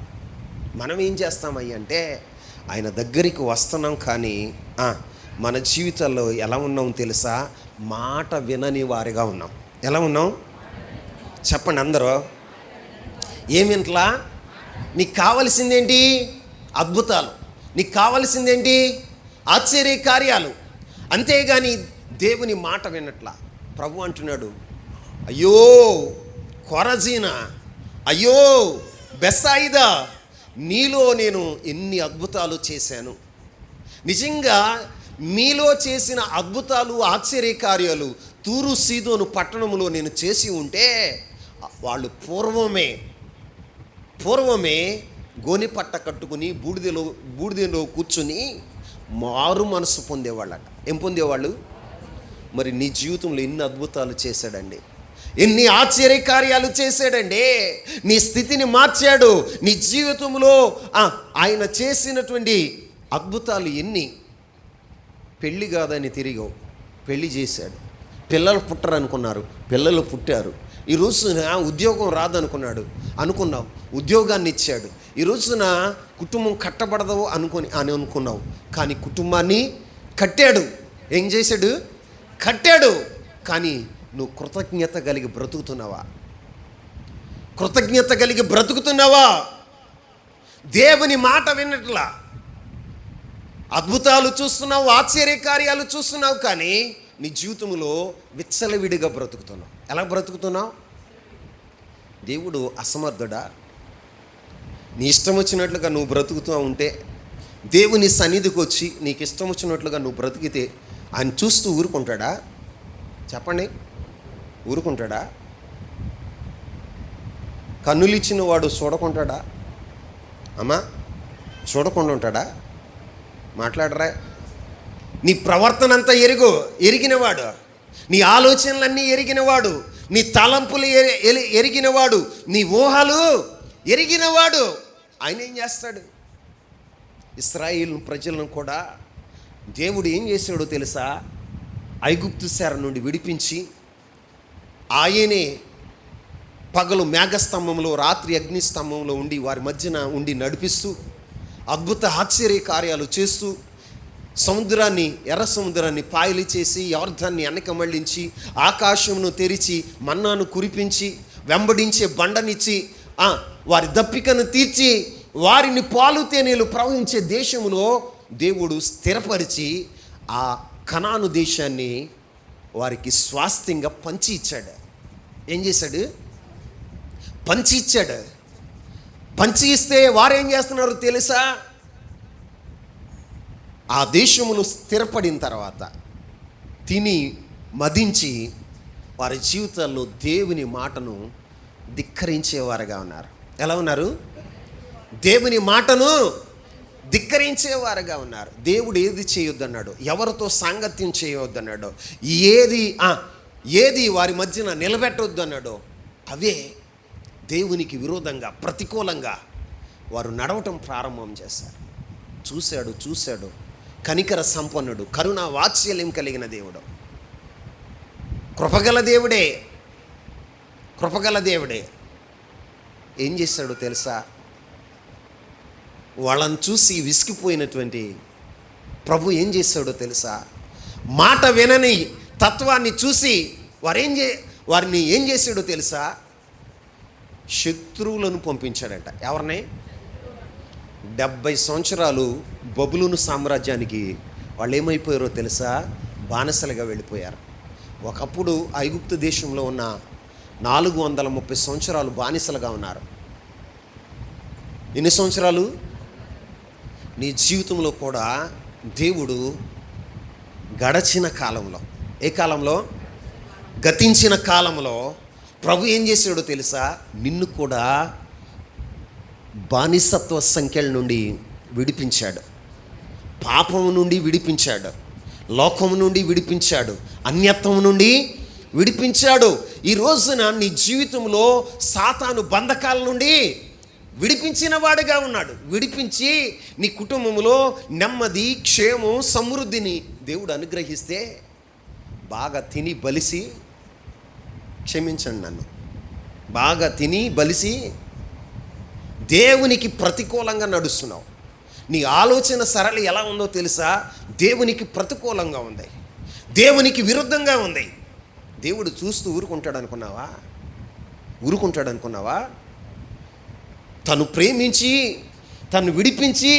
మనం ఏం చేస్తామయ్య అంటే ఆయన దగ్గరికి వస్తున్నాం, కానీ మన జీవితాల్లో ఎలా ఉన్నాం తెలుసా? మాట వినని వారిగా ఉన్నాం. ఎలా ఉన్నాం చెప్పండి అందరూ. ఏమింట్లా? నీకు కావలసిందేంటి? అద్భుతాలు. నీకు కావలసిందేంటి? ఆశ్చర్య కార్యాలు. అంతేగాని దేవుని మాట వినట్లా. ప్రభు అంటున్నాడు, అయ్యో కొరజీనా, అయ్యో బెత్సాయిదా, నీలో నేను ఎన్ని అద్భుతాలు చేశాను. నిజంగా మీలో చేసిన అద్భుతాలు ఆశ్చర్య కార్యాలు తూరు సీదోను పట్టణంలో నేను చేసి ఉంటే వాళ్ళు పూర్వమే గోని పట్ట కట్టుకుని బూడిదలో కూర్చుని మారు మనసు పొందేవాళ్ళట. ఏం పొందేవాళ్ళు? మరి నీ జీవితంలో ఎన్ని అద్భుతాలు చేశాడండి, ఎన్ని ఆశ్చర్య కార్యాలు చేశాడండి. నీ స్థితిని మార్చాడు. నీ జీవితంలో ఆయన చేసినటువంటి అద్భుతాలు ఎన్ని. పెళ్ళి కాదని తిరిగావు, పెళ్ళి చేశాడు. పిల్లలు పుట్టరనుకున్నారు, పిల్లలు పుట్టారు. ఈ రోజున ఉద్యోగం రాదనుకున్నావు, ఉద్యోగాన్ని ఇచ్చాడు. ఈ రోజున కుటుంబం కట్టబడదు అనుకున్నావు, కానీ కుటుంబాన్ని కట్టాడు. ఏం చేశాడు? కట్టాడు. కానీ నువ్వు కృతజ్ఞత కలిగి బ్రతుకుతున్నావా? దేవుని మాట విన్నట్లా. అద్భుతాలు చూస్తున్నావు, ఆశ్చర్య కార్యాలు చూస్తున్నావు, కానీ నీ జీవితంలో విచ్చలవిడిగా బ్రతుకుతున్నావు. ఎలా బ్రతుకుతున్నావు? దేవుడు అసమర్థుడా? నీ ఇష్టం వచ్చినట్లుగా నువ్వు బ్రతుకుతూ ఉంటే, దేవుని సన్నిధికి వచ్చి నీకు ఇష్టం వచ్చినట్లుగా నువ్వు బ్రతికితే ఆయన చూస్తూ ఊరుకుంటాడా? చెప్పండి, ఊరుకుంటాడా? కన్నులు ఇచ్చిన వాడు చూడకుంటాడా? అమ్మా, చూడకుండా ఉంటాడా? మాట్లాడరా. నీ ప్రవర్తన అంతా ఎరిగినవాడు, నీ ఆలోచనలన్నీ ఎరిగినవాడు, నీ తలంపులు ఎరిగినవాడు, నీ ఊహలు ఎరిగినవాడు. ఆయన ఏం చేస్తాడు? ఇశ్రాయేలు ప్రజలను కూడా దేవుడు ఏం చేశాడో తెలుసా? ఐగుప్తు చెర నుండి విడిపించి ఆయనే పగలు మేఘస్తంభంలో, రాత్రి అగ్నిస్తంభంలో ఉండి వారి మధ్యన ఉండి నడిపిస్తూ అద్భుత ఆశ్చర్య కార్యాలు చేస్తూ ఎర్ర సముద్రాన్ని పాయలు చేసి యోర్దాన్ని వెనక మళ్ళించి ఆకాశమును తెరిచి మన్నాను కురిపించి వెంబడించే బండనిచ్చి వారి దప్పికను తీర్చి వారిని పాలు తేనెలు ప్రవహించే దేశంలో దేవుడు స్థిరపరిచి ఆ కనాను దేశాన్ని వారికి స్వాస్థ్యంగా పంచి ఇచ్చాడు. ఏం చేశాడు? పంచి ఇచ్చాడు. పంచి ఇస్తే వారేం చేస్తున్నారు తెలుసా? ఆ దేశమును స్థిరపడిన తర్వాత తిని మదించి వారి జీవితాల్లో దేవుని మాటను ధిక్కరించేవారుగా ఉన్నారు. ఎలా ఉన్నారు? దేవుని మాటను ధిక్కరించేవారుగా ఉన్నారు. దేవుడు ఏది చేయొద్దన్నాడు, ఎవరితో సాంగత్యం చేయవద్దన్నాడో, ఏది వారి మధ్యన నిలబెట్టొద్దు అన్నాడో అవే దేవునికి విరోధంగా, ప్రతికూలంగా వారు నడవటం ప్రారంభం చేశారు. చూశాడు కనికర సంపన్నుడు, కరుణా వాత్సల్యం కలిగిన దేవుడు, కృపగల దేవుడే. ఏం చేశాడో తెలుసా? వాళ్ళని చూసి విసిగిపోయినటువంటి ప్రభు ఏం చేశాడో తెలుసా? మాట వినని తత్వాన్ని చూసి వారిని ఏం చేశాడో తెలుసా? శత్రువులను పంపించాడంట. ఎవరిని? 70 సంవత్సరాలు బబులోను సామ్రాజ్యానికి వాళ్ళు ఏమైపోయారో తెలుసా? బానిసలుగా వెళ్ళిపోయారు. ఒకప్పుడు ఐగుప్తు దేశంలో ఉన్న 430 సంవత్సరాలు బానిసలుగా ఉన్నారు. ఎన్ని సంవత్సరాలు? నీ జీవితంలో కూడా దేవుడు గడచిన కాలంలో, ఏ కాలంలో? గతించిన కాలంలో ప్రభు ఏం చేశాడో తెలుసా? నిన్ను కూడా బానిసత్వ సంఖ్యల నుండి విడిపించాడు, పాపము నుండి విడిపించాడు, లోకము నుండి విడిపించాడు, అన్యత్వం నుండి విడిపించాడు. ఈ రోజున నీ జీవితంలో సాతాను బంధకాల నుండి విడిపించిన వాడుగా ఉన్నాడు. విడిపించి నీ కుటుంబంలో నెమ్మది, క్షేమం, సమృద్ధిని దేవుడు అనుగ్రహిస్తే బాగా తిని బలిసి, క్షమించండి నన్ను, బాగా తిని బలిసి దేవునికి ప్రతికూలంగా నడుస్తున్నావు. నీ ఆలోచన సరళి ఎలా ఉందో తెలుసా? దేవునికి ప్రతికూలంగా ఉంది, దేవునికి విరుద్ధంగా ఉంది. దేవుడు చూస్తూ ఊరుకుంటాడు అనుకున్నావా? తను ప్రేమించి, తను విడిపించి,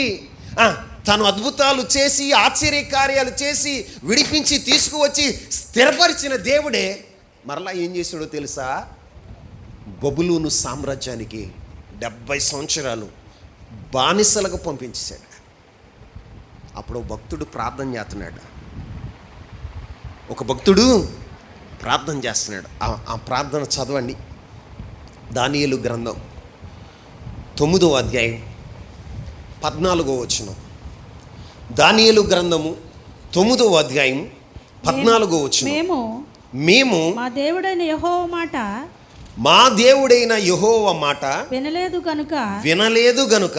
తను అద్భుతాలు చేసి, ఆశ్చర్య కార్యాలు చేసి, విడిపించి తీసుకువచ్చి స్థిరపరిచిన దేవుడే మరలా ఏం చేశాడో తెలుసా? బబులోను సామ్రాజ్యానికి 70 సంవత్సరాలు బానిసలుగా పంపించేశాడు. అప్పుడు భక్తుడు ప్రార్థన చేస్తున్నాడు. ఒక భక్తుడు ప్రార్థన చేస్తున్నాడు. ఆ ప్రార్థన చదవండి. దానియేలు గ్రంథం 9వ అధ్యాయం 14వ వచనం. దానియేలు గ్రంథము 9వ అధ్యాయం 14వ వచనం. మేము మా దేవుడైన యెహోవా మాట వినలేదు గనుక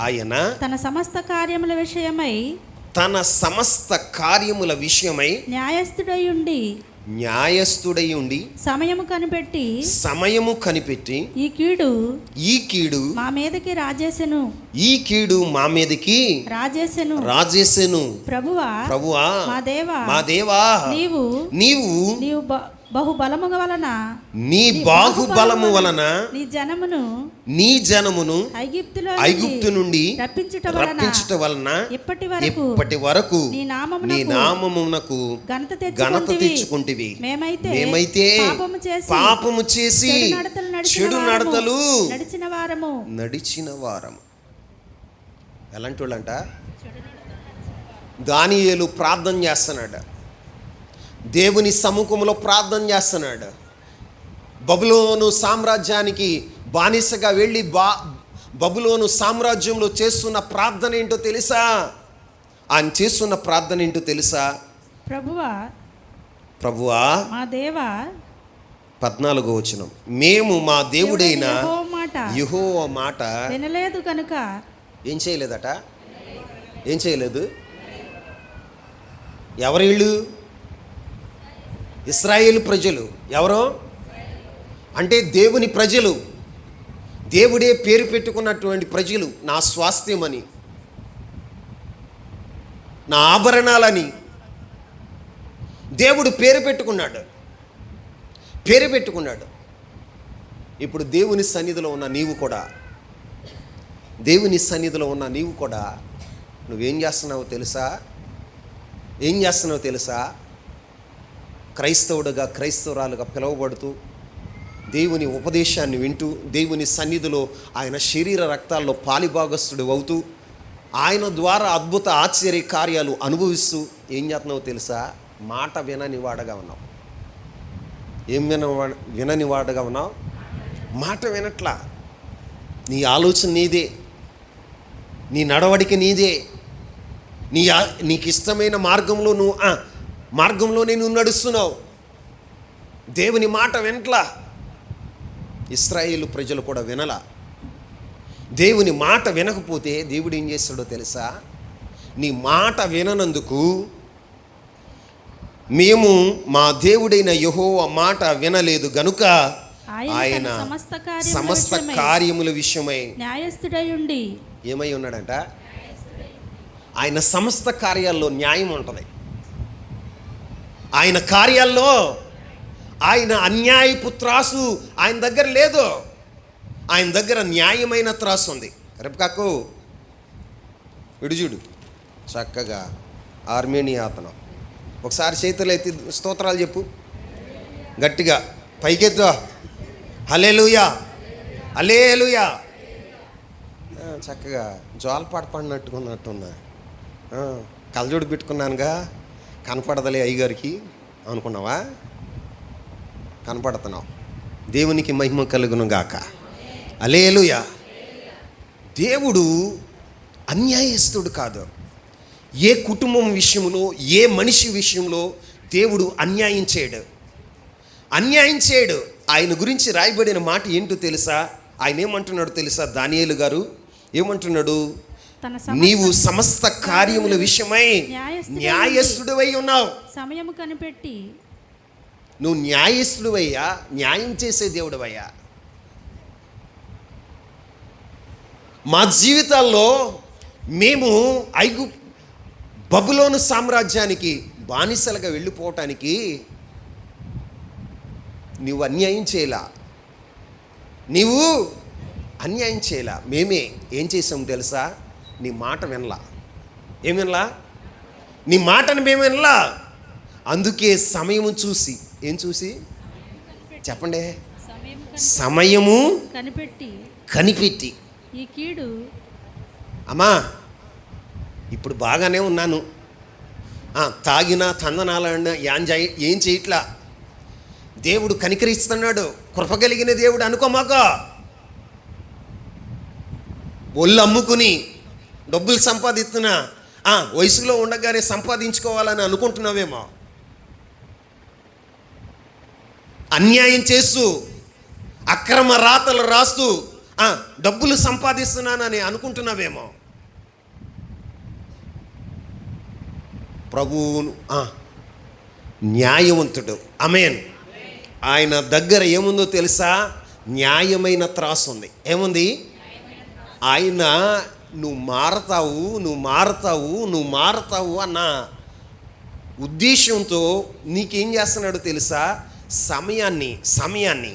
ఆయన తన సమస్త కార్యముల విషయమై న్యాయస్థుడై ఉండి సమయము కనిపెట్టి ఈ కీడు మా మీదకి రాజేసెను. ప్రభువా మా దేవా నీవు నీ బాహుబలము వలన నీ జనమును ఐగుప్తు నుండి రప్పించుట వలన ఇప్పటి వరకు నీ నామమునకు ఘనత తెచ్చుకుంటివి. మేమైతే పాపము చేసి చెడు నడతలు నడిచిన వారము. ఎలాంటి వాళ్ళంట? దానియేలు ప్రార్థన చేస్తున్నాడు, దేవుని సముఖంలో ప్రార్థన చేస్తున్నాడు. బబులోను సామ్రాజ్యానికి బానిసగా వెళ్ళి బబులోను సామ్రాజ్యంలో చేస్తున్న ప్రార్థన ఏంటో తెలుసా? ఆయన చేస్తున్న ప్రార్థన ఏంటో తెలుసా? ప్రభువా మా దేవా, 14వ వచనం. మేము మా దేవుడైన యెహోవా మాట వినలేదు కనుక ఏం చేయలేదట? ఏం చేయలేదు? ఎవరిళ్ళు? ఇశ్రాయేలు ప్రజలు. ఎవరో అంటే దేవుని ప్రజలు, దేవుడే పేరు పెట్టుకున్నటువంటి ప్రజలు. నా స్వాస్థ్యమని, నా ఆభరణాలని దేవుడు పేరు పెట్టుకున్నాడు. ఇప్పుడు దేవుని సన్నిధిలో ఉన్న నీవు కూడా నువ్వేం చేస్తున్నావో తెలుసా? క్రైస్తవురాలుగా పిలువబడుతూ దేవుని ఉపదేశాన్ని వింటూ, దేవుని సన్నిధిలో ఆయన శరీర రక్తాల్లో పాలిభాగస్తుడు అవుతూ, ఆయన ద్వారా అద్భుత ఆశ్చర్య కార్యాలు అనుభవిస్తూ ఏం చేస్తున్నావో తెలుసా? మాట వినని వాడగా ఉన్నావు. ఏం వినని వాడగా ఉన్నావు? మాట వినట్లా. నీ ఆలోచన నీదే, నీ నడవడిక నీదే, నీకు ఇష్టమైన మార్గంలోనే నువ్వు నడుస్తున్నావు. దేవుని మాట వినట్లా. ఇశ్రాయేలు ప్రజలు కూడా వినలా. దేవుని మాట వినకపోతే దేవుడు ఏం చేస్తాడో తెలుసా? నీ మాట విననందుకు మేము మా దేవుడైన యెహోవా మాట వినలేదు గనుక ఆయన సమస్త కార్యముల విషయమై న్యాయస్థుడై ఉండి ఏమై ఉన్నాడంట? ఆయన సమస్త కార్యాల్లో న్యాయం ఉంటుంది. ఆయన కార్యాల్లో ఆయన అన్యాయపు త్రాసు ఆయన దగ్గర లేదు. ఆయన దగ్గర న్యాయమైన త్రాసు ఉంది. రెబ్కాకు విడుజుడు చక్కగా ఆర్మేనియా అతను ఒకసారి చేతులు ఎత్తి స్తోత్రాలు చెప్పు గట్టిగా, పైకెత్తు. హల్లెలూయా, హల్లెలూయా. చక్కగా జోలపాట పడినట్టుకున్నట్టున్నా. కలజోడు పెట్టుకున్నానుగా, కనపడదలే అయ్యగారికి అనుకున్నావా? కనపడుతున్నావు. దేవునికి మహిమ కలుగును గాక. హల్లెలూయా. దేవుడు అన్యాయస్తుడు కాదు. ఏ కుటుంబం విషయంలో, ఏ మనిషి విషయంలో దేవుడు అన్యాయం చేయడు. అన్యాయం చేయడు. ఆయన గురించి రాయబడిన మాట ఏంటో తెలుసా? ఆయన ఏమంటున్నాడు తెలుసా? దానియేలు గారు ఏమంటున్నాడు? నీవు సమస్త కార్యముల విషయమై న్యాయస్థుడివై ఉన్నావు. సమయము కనిపెట్టి. నువ్వు న్యాయస్థుడివయ్యా, న్యాయం చేసే దేవుడివయ్యా. మా జీవితాల్లో మేము బబులోను సామ్రాజ్యానికి బానిసలుగా వెళ్ళిపోవటానికి నీవు అన్యాయం చేయలా. నీవు అన్యాయం చేయలా. మేమే ఏం చేసాం తెలుసా? నీ మాట వినలా. ఏం వినలా? నీ మాటను మేము వినలా. అందుకే సమయము చూసి, ఏం చూసి చెప్పండి? సమయము కనిపెట్టి ఈ కీడు. అమ్మా ఇప్పుడు బాగానే ఉన్నాను, తాగినా తందనాలన్నా ఏం చేయట్లా. దేవుడు కనికరిస్తున్నాడు, కృప కలిగిన దేవుడు అనుకోమాక. ఒళ్ళు అమ్ముకుని డబ్బులు సంపాదిస్తున్నా వయసులో ఉండగానే సంపాదించుకోవాలని అనుకుంటున్నావేమో. అన్యాయం చేస్తూ అక్రమ రాతలు రాస్తూ డబ్బులు సంపాదిస్తున్నానని అనుకుంటున్నావేమో. ప్రభువు న్యాయవంతుడు. ఆమేన్. ఆయన దగ్గర ఏముందో తెలుసా? న్యాయమైన త్రాసు ఉంది. ఏముంది? ఆయన నువ్వు మారతావు అన్న ఉద్దేశంతో నీకేం చేస్తున్నాడు తెలుసా? సమయాన్ని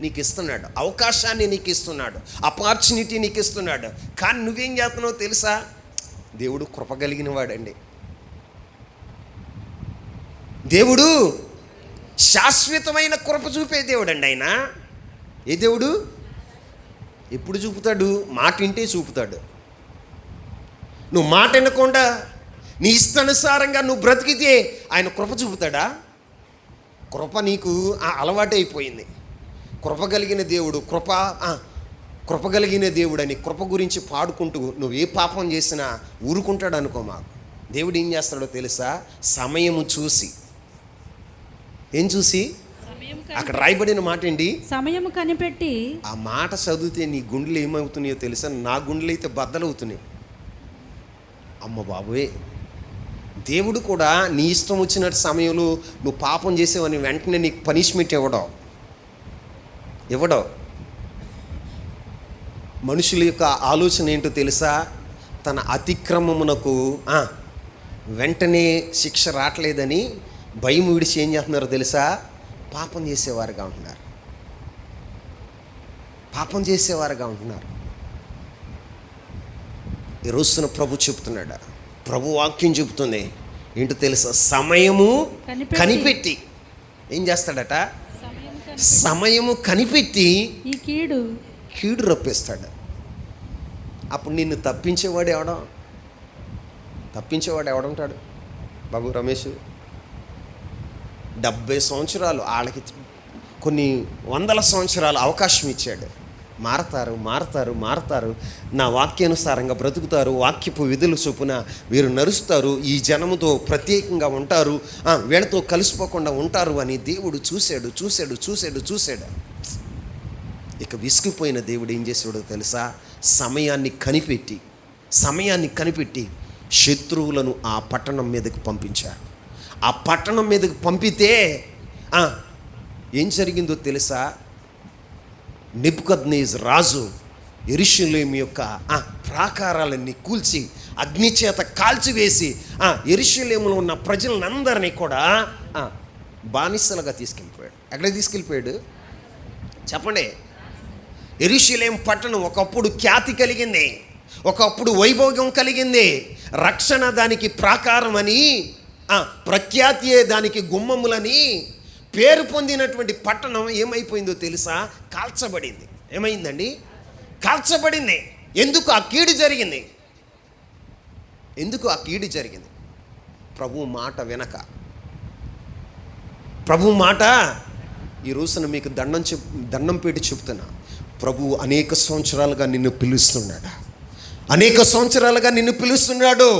నీకు ఇస్తున్నాడు, అవకాశాన్ని నీకు ఇస్తున్నాడు, ఆపర్చునిటీ నీకు ఇస్తున్నాడు. కానీ నువ్వేం చేస్తున్నావు తెలుసా? దేవుడు కృప కలిగిన వాడండి. దేవుడు శాశ్వతమైన కృప చూపే దేవుడు అండి. ఆయన ఏ దేవుడు? ఎప్పుడు చూపుతాడు? మాట వింటే చూపుతాడు. నువ్వు మాట వినకుండా నీ ఇష్టానుసారంగా నువ్వు బ్రతికితే ఆయన కృప చూపుతాడా? కృప నీకు అలవాటు అయిపోయింది. కృప కలిగిన దేవుడు, కృప కలిగిన దేవుడు అని కృప గురించి పాడుకుంటూ నువ్వు ఏ పాపం చేసినా ఊరుకుంటాడు అనుకో. మాకు దేవుడు ఏం చేస్తాడో తెలుసా? సమయము చూసి. ఏం చూసి? అక్కడ రాయబడిన మాట ఏంటి? సమయము కనిపెట్టి. ఆ మాట చదివితే నీ గుండెలు ఏమవుతున్నాయో తెలుసా? నా గుండెలు అయితే బద్దలవుతున్నాయి. అమ్మ బాబోయ్, దేవుడు కూడా నీ ఇష్టం వచ్చినట్టు సమయంలో నువ్వు పాపం చేసేవని వెంటనే నీకు పనిష్మెంట్ ఇవ్వడో. మనుషుల యొక్క ఆలోచన ఏంటో తెలుసా? తన అతిక్రమమునకు వెంటనే శిక్ష రావట్లేదని భయం విడిచి ఏం చేస్తున్నారో తెలుసా? పాపం చేసేవారుగా ఉంటున్నారు. ఈ రోజున ప్రభు చెప్తున్నాడు, ప్రభు వాక్యం చెబుతుంది ఏంటో తెలుసా? సమయము కనిపెట్టి ఏం చేస్తాడట? సమయము కనిపెట్టి ఈ కీడు రప్పిస్తాడు. అప్పుడు నిన్ను తప్పించేవాడు ఎవడుంటాడు? బాబు రమేష్ 70 సంవత్సరాలు, వాళ్ళకి కొన్ని వందల సంవత్సరాలు అవకాశం ఇచ్చాడు. మారతారు, నా వాక్యానుసారంగా బ్రతుకుతారు, వాక్యపు విధులు చొప్పున వీరు నడుస్తారు, ఈ జనముతో ప్రత్యేకంగా ఉంటారు, వీళ్ళతో కలిసిపోకుండా ఉంటారు అని దేవుడు చూశాడు. ఇక విసిగిపోయిన దేవుడు ఏం చేసాడో తెలుసా? సమయాన్ని కనిపెట్టి శత్రువులను ఆ పట్టణం మీదకి పంపించారు. ఆ పట్టణం మీదకి పంపితే ఏం జరిగిందో తెలుసా? నెబుకద్నెజర్ రాజు యెరూషలేము యొక్క ప్రాకారాలన్నీ కూల్చి అగ్ని చేత కాల్చివేసి యెరూషలేములో ఉన్న ప్రజలందరినీ కూడా బానిసలుగా తీసుకెళ్ళిపోయాడు. ఎక్కడికి తీసుకెళ్ళిపోయాడు చెప్పండి? యెరూషలేము పట్టణం ఒకప్పుడు ఖ్యాతి కలిగింది, ఒకప్పుడు వైభోగం కలిగింది. రక్షణ దానికి ప్రాకారం అని, ప్రఖ్యాతియే దానికి గుమ్మములని పేరు పొందినటువంటి పట్టణం ఏమైపోయిందో తెలుసా? కాల్చబడింది. ఏమైందండి? కాల్చబడింది. ఎందుకు ఆ కీడు జరిగింది? ఎందుకు ఆ కీడు జరిగింది? ప్రభు మాట వెనక. ప్రభు మాట ఈ రోజున మీకు దండం పెట్టి చెప్తున్నా, ప్రభు అనేక సంవత్సరాలుగా నిన్ను పిలుస్తున్నాడు. అనేక సంవత్సరాలుగా నిన్ను పిలుస్తున్నాడు.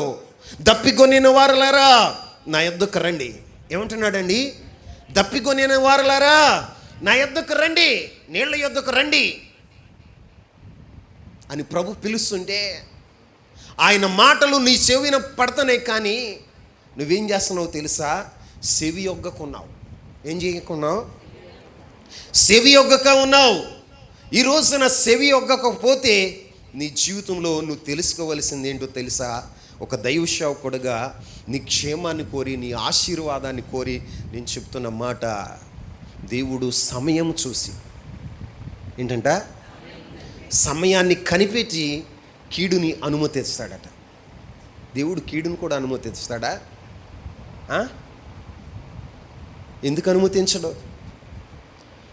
దప్పికొనిన వారులారా నా యొద్దకు రండి. ఏమంటున్నాడండి? దప్పికొనిన వారులారా నా యొద్దకు రండి, నీళ్ళ యొద్దకు రండి అని ప్రభు పిలుస్తుంటే ఆయన మాటలు నీ చెవిన పడతానే, కానీ నువ్వేం చేస్తున్నావు తెలుసా? చెవి యొగ్గకున్నావు. ఏం చేయకున్నావు? చెవి యొగ్గక ఉన్నావు. ఈ రోజున చెవి యొగ్గకపోతే నీ జీవితంలో నువ్వు తెలుసుకోవలసింది ఏంటో తెలుసా? ఒక దైవ సేవకుడుగా నీ క్షేమాన్ని కోరి, నీ ఆశీర్వాదాన్ని కోరి నేను చెప్తున్న మాట, దేవుడు సమయం చూసి ఏంటంట, సమయాన్ని కనిపెట్టి కీడుని అనుమతిస్తాడట. దేవుడు కీడుని కూడా అనుమతిస్తాడా? ఎందుకు అనుమతించడు?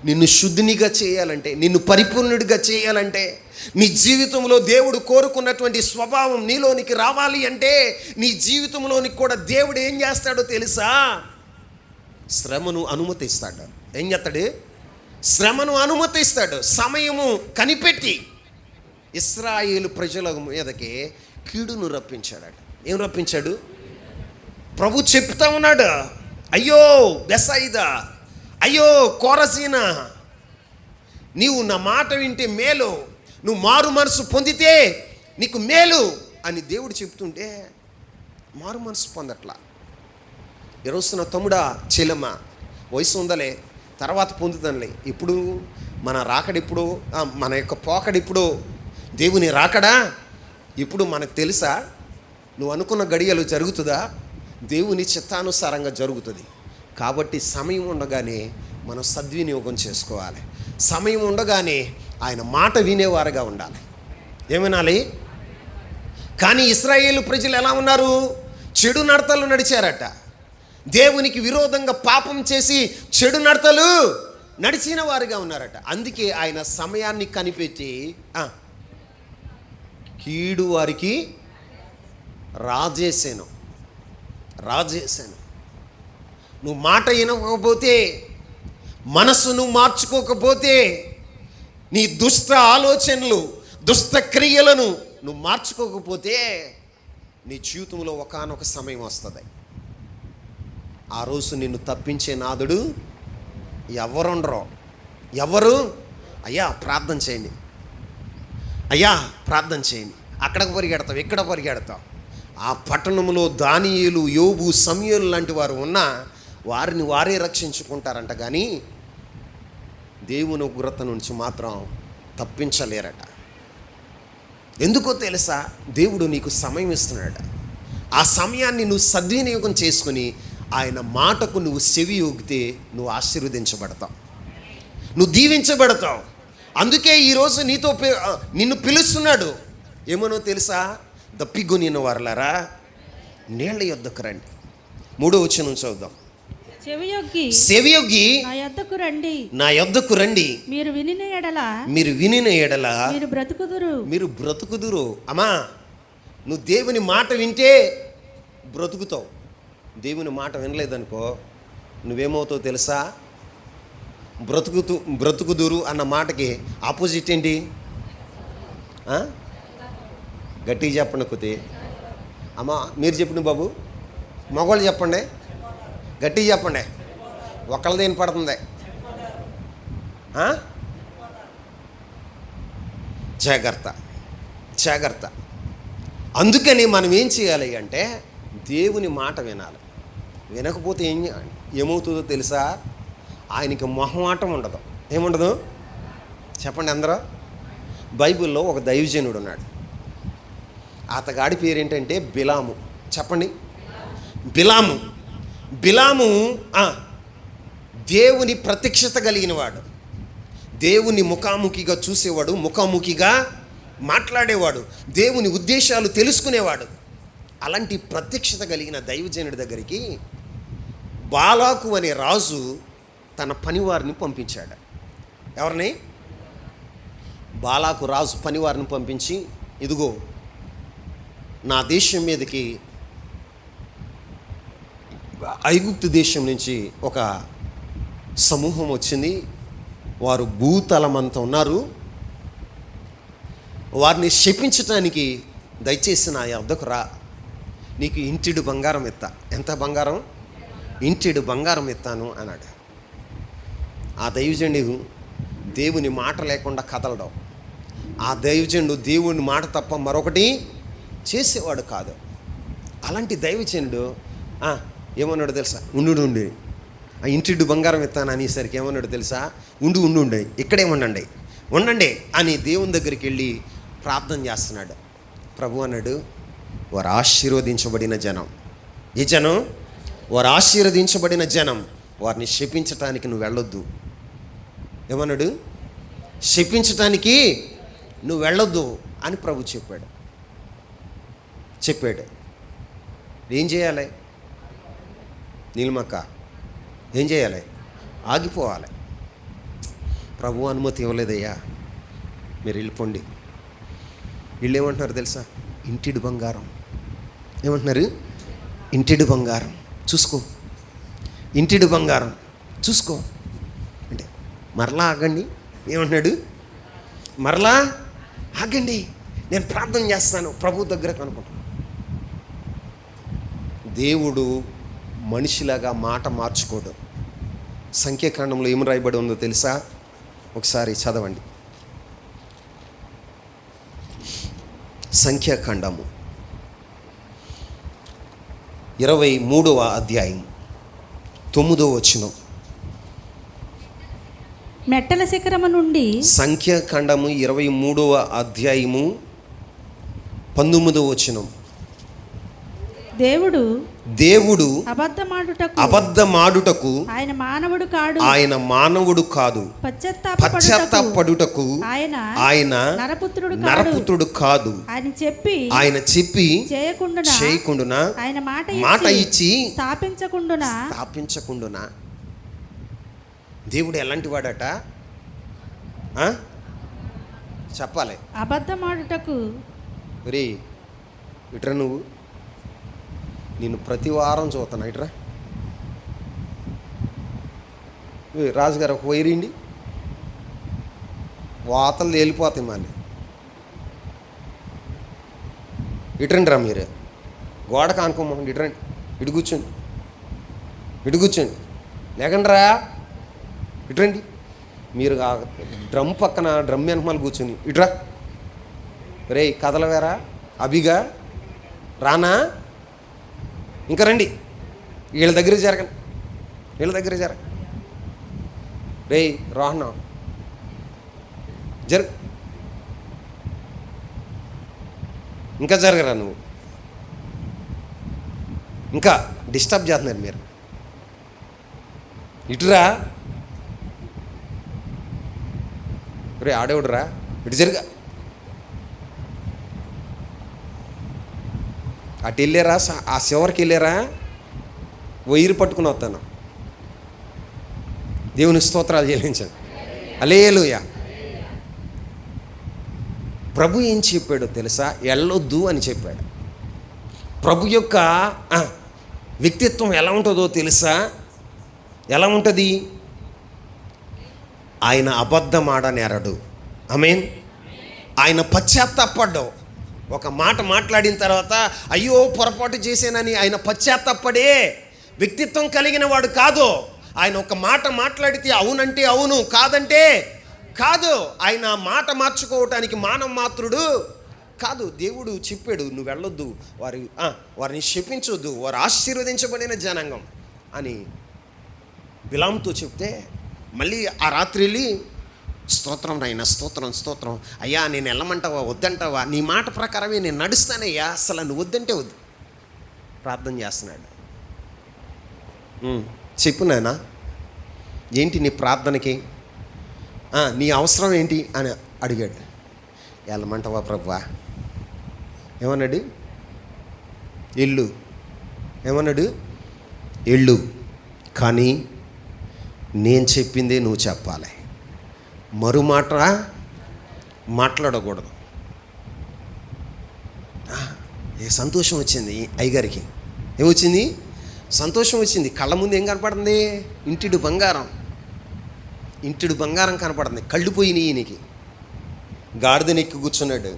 నిన్ను శుద్ధినిగా చేయాలంటే, నిన్ను పరిపూర్ణుడిగా చేయాలంటే, నీ జీవితంలో దేవుడు కోరుకున్నటువంటి స్వభావం నీలోనికి రావాలి అంటే, నీ జీవితంలోనికి కూడా దేవుడు ఏం చేస్తాడో తెలుసా? శ్రమను అనుమతిస్తాడు. ఏం చేస్తాడు? శ్రమను అనుమతిస్తాడు. సమయము కనిపెట్టి ఇశ్రాయేలు ప్రజల మీదకి కీడును రప్పించాడట. ఏం రప్పించాడు? ప్రభు చెప్తా ఉన్నాడు, అయ్యో బెసైదా, అయ్యో కోరసీనా, నీవు నా మాట వింటే మేలు, నువ్వు మారు మనసు పొందితే నీకు మేలు అని దేవుడు చెప్తుంటే మారు మనసు పొందట్లా. ఈరోజున తమ్ముడా చెల్లెమ్మ, వయసు ఉందలే, తర్వాత పొందుతానులే, ఇప్పుడు మన రాకడిప్పుడు, మన యొక్క పోకడిప్పుడు, దేవుని రాకడా ఇప్పుడు మనకు తెలుసా? నువ్వు అనుకున్న గడియలు జరుగుతుందా? దేవుని చిత్తానుసారంగా జరుగుతుంది. కాబట్టి సమయం ఉండగానే మనం సద్వినియోగం చేసుకోవాలి. సమయం ఉండగానే ఆయన మాట వినేవారుగా ఉండాలి. ఏమనాలి? కానీ ఇశ్రాయేలు ప్రజలు ఎలా ఉన్నారు? చెడు నడతలు నడిచారట. దేవునికి విరోధంగా పాపం చేసి చెడు నడతలు నడిచిన వారుగా ఉన్నారట. అందుకే ఆయన సమయాన్ని కనిపెట్టి కీడు వారికి రాజేశాను. నువ్వు మాట వినకపోతే, మనసును మార్చుకోకపోతే, నీ దుష్ట ఆలోచనలు, దుష్ట క్రియలను నువ్వు మార్చుకోకపోతే నీ జీవితంలో ఒకానొక సమయం వస్తుంది. ఆ రోజు నిన్ను తప్పించే నాదుడు ఎవరుండరో. ఎవరు? అయ్యా ప్రార్థన చేయండి, అయ్యా ప్రార్థన చేయండి. అక్కడికి పరిగెడతావు, ఇక్కడ పరిగెడతావు. ఆ పట్టణంలో దానియేలు, యోబు, సమూయేలు లాంటి వారు ఉన్నా వారిని వారే రక్షించుకుంటారంట, కానీ దేవుని ఉగ్రత నుంచి మాత్రం తప్పించలేరట. ఎందుకో తెలుసా? దేవుడు నీకు సమయం ఇస్తున్నాడు. ఆ సమయాన్ని నువ్వు సద్వినియోగం చేసుకుని ఆయన మాటకు నువ్వు చెవి ఊగితే నువ్వు ఆశీర్వదించబడతావు, నువ్వు దీవించబడతావు. అందుకే ఈరోజు నిన్ను పిలుస్తున్నాడు. ఏమనో తెలుసా? దప్పిగొనిన వారలారా నీళ్ళ యొద్దకు రండి. 3వ వచనం చదువుదాం. చెవియొగ్గి నా యొద్దకు రండి, మీరు వినిన ఎడల మీరు బ్రతుకుదురు. అమ్మా, నువ్వు దేవుని మాట వింటే బ్రతుకుతావు. దేవుని మాట వినలేదనుకో నువ్వేమవుతావు తెలుసా? బ్రతుకుదురు అన్న మాటకి ఆపోజిట్ ఏంటి? గట్టిగా చెప్పండి కొద్ది. అమ్మా మీరు చెప్పండి బాబు, మగవాళ్ళు చెప్పండి, గట్టిగా చెప్పండి. ఒకళ్ళది ఏం పడుతుంది? జాగ్రత్త. అందుకని మనం ఏం చేయాలి అంటే దేవుని మాట వినాలి. వినకపోతే ఏమవుతుందో తెలుసా? ఆయనకి మొహమాటం ఉండదు. ఏముండదు చెప్పండి అందరూ? బైబిల్లో ఒక దైవజనుడు ఉన్నాడు. అతగాడి పేరేంటంటే బిలాము. చెప్పండి, బిలాము దేవుని ప్రత్యక్షత కలిగిన వాడు, దేవుని ముఖాముఖిగా చూసేవాడు, ముఖాముఖిగా మాట్లాడేవాడు, దేవుని ఉద్దేశాలు తెలుసుకునేవాడు. అలాంటి ప్రత్యక్షత కలిగిన దైవజనుడి దగ్గరికి బాలాకు అనే రాజు తన పనివారిని పంపించాడు. ఎవరిని? బాలాకు రాజు పనివారిని పంపించి, ఇదిగో నా దేశం మీదకి ఐగుప్తు దేశం నుంచి ఒక సమూహం వచ్చింది, వారు భూతలమంతా ఉన్నారు, వారిని శపించటానికి దయచేసి నా యొద్దకు రా, నీకు ఇంటిడు బంగారం ఇస్తా. ఎంత బంగారం? ఇంటిడు బంగారం ఇస్తాను అన్నాడు. ఆ దైవజనుడు దేవుని మాట లేకుండా కదలడం, ఆ దైవజనుడు దేవుని మాట తప్ప మరొకటి చేసేవాడు కాదు. అలాంటి దైవజనుడు ఏమన్నాడు తెలుసా? ఉండు ఆ ఇంటిడు బంగారం ఇస్తాను అనేసరికి ఏమన్నాడు తెలుసా? ఉండు ఇక్కడే ఉండండి అని దేవుని దగ్గరికి వెళ్ళి ప్రార్థన చేస్తున్నాడు. ప్రభు అన్నాడు, వారు ఆశీర్వదించబడిన జనం. ఈ జనం వారు ఆశీర్వదించబడిన జనం, వారిని శపించటానికి నువ్వు వెళ్ళొద్దు. ఏమన్నాడు? శపించటానికి నువ్వు వెళ్ళొద్దు అని ప్రభు చెప్పాడు. ఏం చేయాలి? నీలిమక్క ఏం చేయాలి? ఆగిపోవాలి. ప్రభు అనుమతి ఇవ్వలేదయ్యా, మీరు వెళ్ళిపోండి. వీళ్ళు ఏమంటున్నారు తెలుసా? ఇంటిడు బంగారం. ఏమంటున్నారు? ఇంటిడు బంగారం చూసుకో, ఇంటిడు బంగారం చూసుకో అంటే మరలా ఆగండి. ఏమంటున్నాడు? మరలా ఆగండి, నేను ప్రార్థన చేస్తాను ప్రభు దగ్గర కనుకుంటాను. దేవుడు మనిషిలాగా మాట మార్చుకోడు. సంఖ్యాకాండంలో ఏం రాయబడి ఉందో తెలుసా? ఒకసారి చదవండి. సంఖ్యాకాండము 23వ అధ్యాయం 9వ వచనం. మెట్టల శిఖరము నుండి. సంఖ్యాకాండము 23వ అధ్యాయము 19వ వచనం. దేవుడు అబద్ధమాడుటకు ఆయన మానవుడు కాదు, పశ్చాత్తాపడుటకు ఆయన నరపుత్రుడు కాదు. ఆయన చెప్పి చేయకుండునా, మాట ఇచ్చి స్థాపించకుండునా. దేవుడు ఎలాంటి వాడట చెప్పాలి? అబద్ధమాడుటకు. రే ఇట్రా, నువ్వు నేను ప్రతి వారం చూస్తాను. ఇట్రా రాజుగారు ఒక వైరిండి, వాతలు తేలిపోతాయి మళ్ళీ. ఇటండి రా, మీరు గోడ కానుకోమండి. ఇటండి, ఇటు కూర్చోండి లేకండి రా, ఇటండి. మీరు డ్రమ్ పక్కన డ్రమ్ వెనకమాల కూర్చొని ఇట్రా. రే కదలవేరా, అభిగా రానా, ఇంకా రండి, వీళ్ళ దగ్గర జరగండి. రే రోహన్ ఇంకా జరగరా, నువ్వు ఇంకా డిస్టర్బ్ చేస్తున్నారు మీరు. ఇటురా, రే ఆడేవుడురా, ఇటు జరుగా. అటు వెళ్ళారా, ఆ చివరికి వెళ్ళారా, వైరు పట్టుకుని వస్తాను. దేవుని స్తోత్రాలు చెల్లించండి. హల్లెలూయా. ప్రభు ఏం చెప్పాడో తెలుసా? వెళ్ళొద్దు అని చెప్పాడు. ప్రభు యొక్క వ్యక్తిత్వం ఎలా ఉంటుందో తెలుసా? ఎలా ఉంటుంది? ఆయన అబద్ధమాడనేరడు. ఆమేన్. ఆయన పశ్చాత్తాపడ్డు. ఒక మాట మాట్లాడిన తర్వాత అయ్యో పొరపాటు చేశానని ఆయన పశ్చాత్తాపడే వ్యక్తిత్వం కలిగిన వాడు కాదు. ఆయన ఒక మాట మాట్లాడితే అవునంటే అవును, కాదంటే కాదు. ఆయన మాట మార్చుకోవటానికి మానవ మాత్రుడు కాదు. దేవుడు చెప్పాడు, నువ్వు వెళ్ళొద్దు, వారిని శపించొద్దు, వారు ఆశీర్వదించబడిన జనాంగం అని బిలాముతో చెప్తే, మళ్ళీ ఆ రాత్రి వెళ్ళి స్తోత్రం నాయన, స్తోత్రం అయ్యా, నేను వెళ్ళమంటావా వద్దంటావా, నీ మాట ప్రకారమే నేను నడుస్తానయ్యా, అసలు నువ్వు వద్దంటే వద్దు. ప్రార్థన చేస్తున్నాడు. చెప్పు నాయనా, ఏంటి నీ ప్రార్థనకి, నీ అవసరం ఏంటి అని అడిగాడు. వెళ్ళమంటావా ప్రభువా? ఏమన్నాడు? ఎల్లు. ఏమన్నాడు? ఎల్లు, కానీ నేను చెప్పిందే నువ్వు చెప్పాలి, మరో మాట మాట్లాడకూడదు. ఏ సంతోషం వచ్చింది అయ్యగారికి. ఏమొచ్చింది? సంతోషం వచ్చింది. కళ్ళ ముందు ఏం కనపడుతుంది? ఇంటిడు బంగారం, ఇంటిడు బంగారం కనపడుతుంది. కళ్ళు పోయినాయి ఈయనకి. గాడిదనెక్కి కూర్చున్నాడు,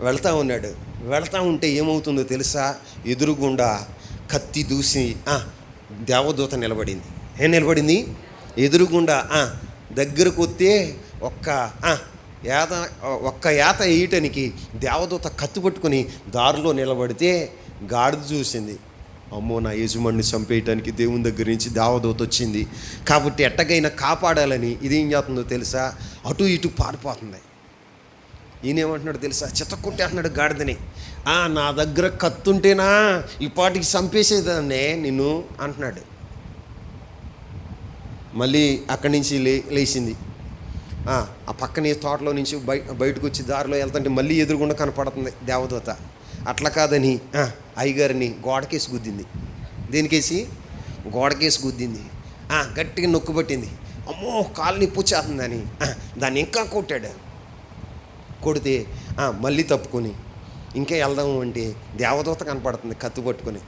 వెళ్తూ ఉన్నాడు. వెళ్తూ ఉంటే ఏమవుతుందో తెలుసా? ఎదురుగుండా కత్తి దూసి దేవదూత నిలబడింది. ఏం నిలబడింది? ఎదురుగుండా దగ్గరకు వస్తే ఒక్క యాత వేయటానికి దేవదూత కత్తి పట్టుకొని దారిలో నిలబడితే గాడిద చూసింది. అమ్మో, నా యజమాన్ని చంపేయటానికి దేవుని దగ్గర నుంచి దేవదూత వచ్చింది కాబట్టి ఎట్టగైనా కాపాడాలని ఇది ఏం చేస్తుందో తెలుసా? అటు ఇటు పారిపోతుంది. ఈయనేమంటున్నాడు తెలుసా? చితక్కొట్టేస్తున్నాడు గాడిదని. నా దగ్గర కత్తుంటేనా ఈ పాటికి చంపేసేదాన్నే నిన్ను అంటున్నాడు. మళ్ళీ అక్కడి నుంచి లేచింది. ఆ పక్కనే తోటలో నుంచి బయటకు వచ్చి దారిలో వెళ్తుంటే మళ్ళీ ఎదురుగుండా కనపడుతుంది దేవదూత. అట్లా కాదని అయ్యగారిని గోడకేసి గుద్దింది. దేనికేసి? గోడకేసి గుద్దింది. గట్టిగా నొక్కుబట్టింది. అమ్మో, కాలు నొప్పి వచ్చేస్తుందని దాన్ని ఇంకా కొట్టాడు. కొడితే మళ్ళీ తప్పుకొని ఇంకా వెళ్దాము అంటే దేవదూత కనపడుతుంది కత్తి పట్టుకొని.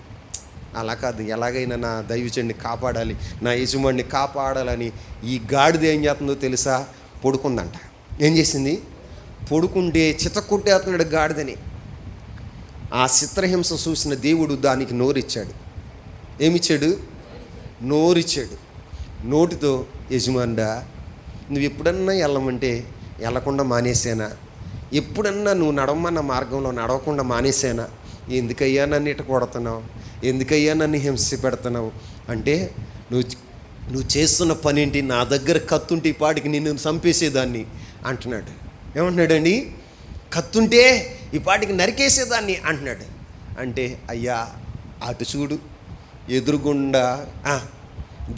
అలా కాదు, ఎలాగైనా నా దైవజనుడిని కాపాడాలి, నా యజమాడిని కాపాడాలని ఈ గాడిద ఏం చేస్తుందో తెలుసా? పడుకుందంట. ఏం చేసింది? పడుకుంటే చితక్కొట్టేస్తున్నాడు గాడిదని. ఆ చిత్రహింస చూసిన దేవుడు దానికి నోరిచ్చాడు. ఏమిచ్చాడు? నోరిచ్చాడు. నోటితో, యజమానుడా, నువ్వు ఎప్పుడన్నా వెళ్ళమంటే వెళ్ళకుండా మానేసానా? ఎప్పుడన్నా నువ్వు నడవమన్న మార్గంలో నడవకుండా మానేసానా? ఎందుకయ్యా నన్ను ఇట కొడుతున్నావు? ఎందుకయ్యా నన్ను హింస పెడుతున్నావు అంటే, నువ్వు చేస్తున్న పని ఏంటి? నా దగ్గర కత్తుంటే ఈ పాటికి నిన్ను చంపేసేదాన్ని అంటున్నాడు. ఏమంటున్నాడండి? కత్తుంటే ఈ పాటికి నరికేసేదాన్ని అంటున్నాడు. అంటే, అయ్యా అటు చూడు, ఎదురుగుండా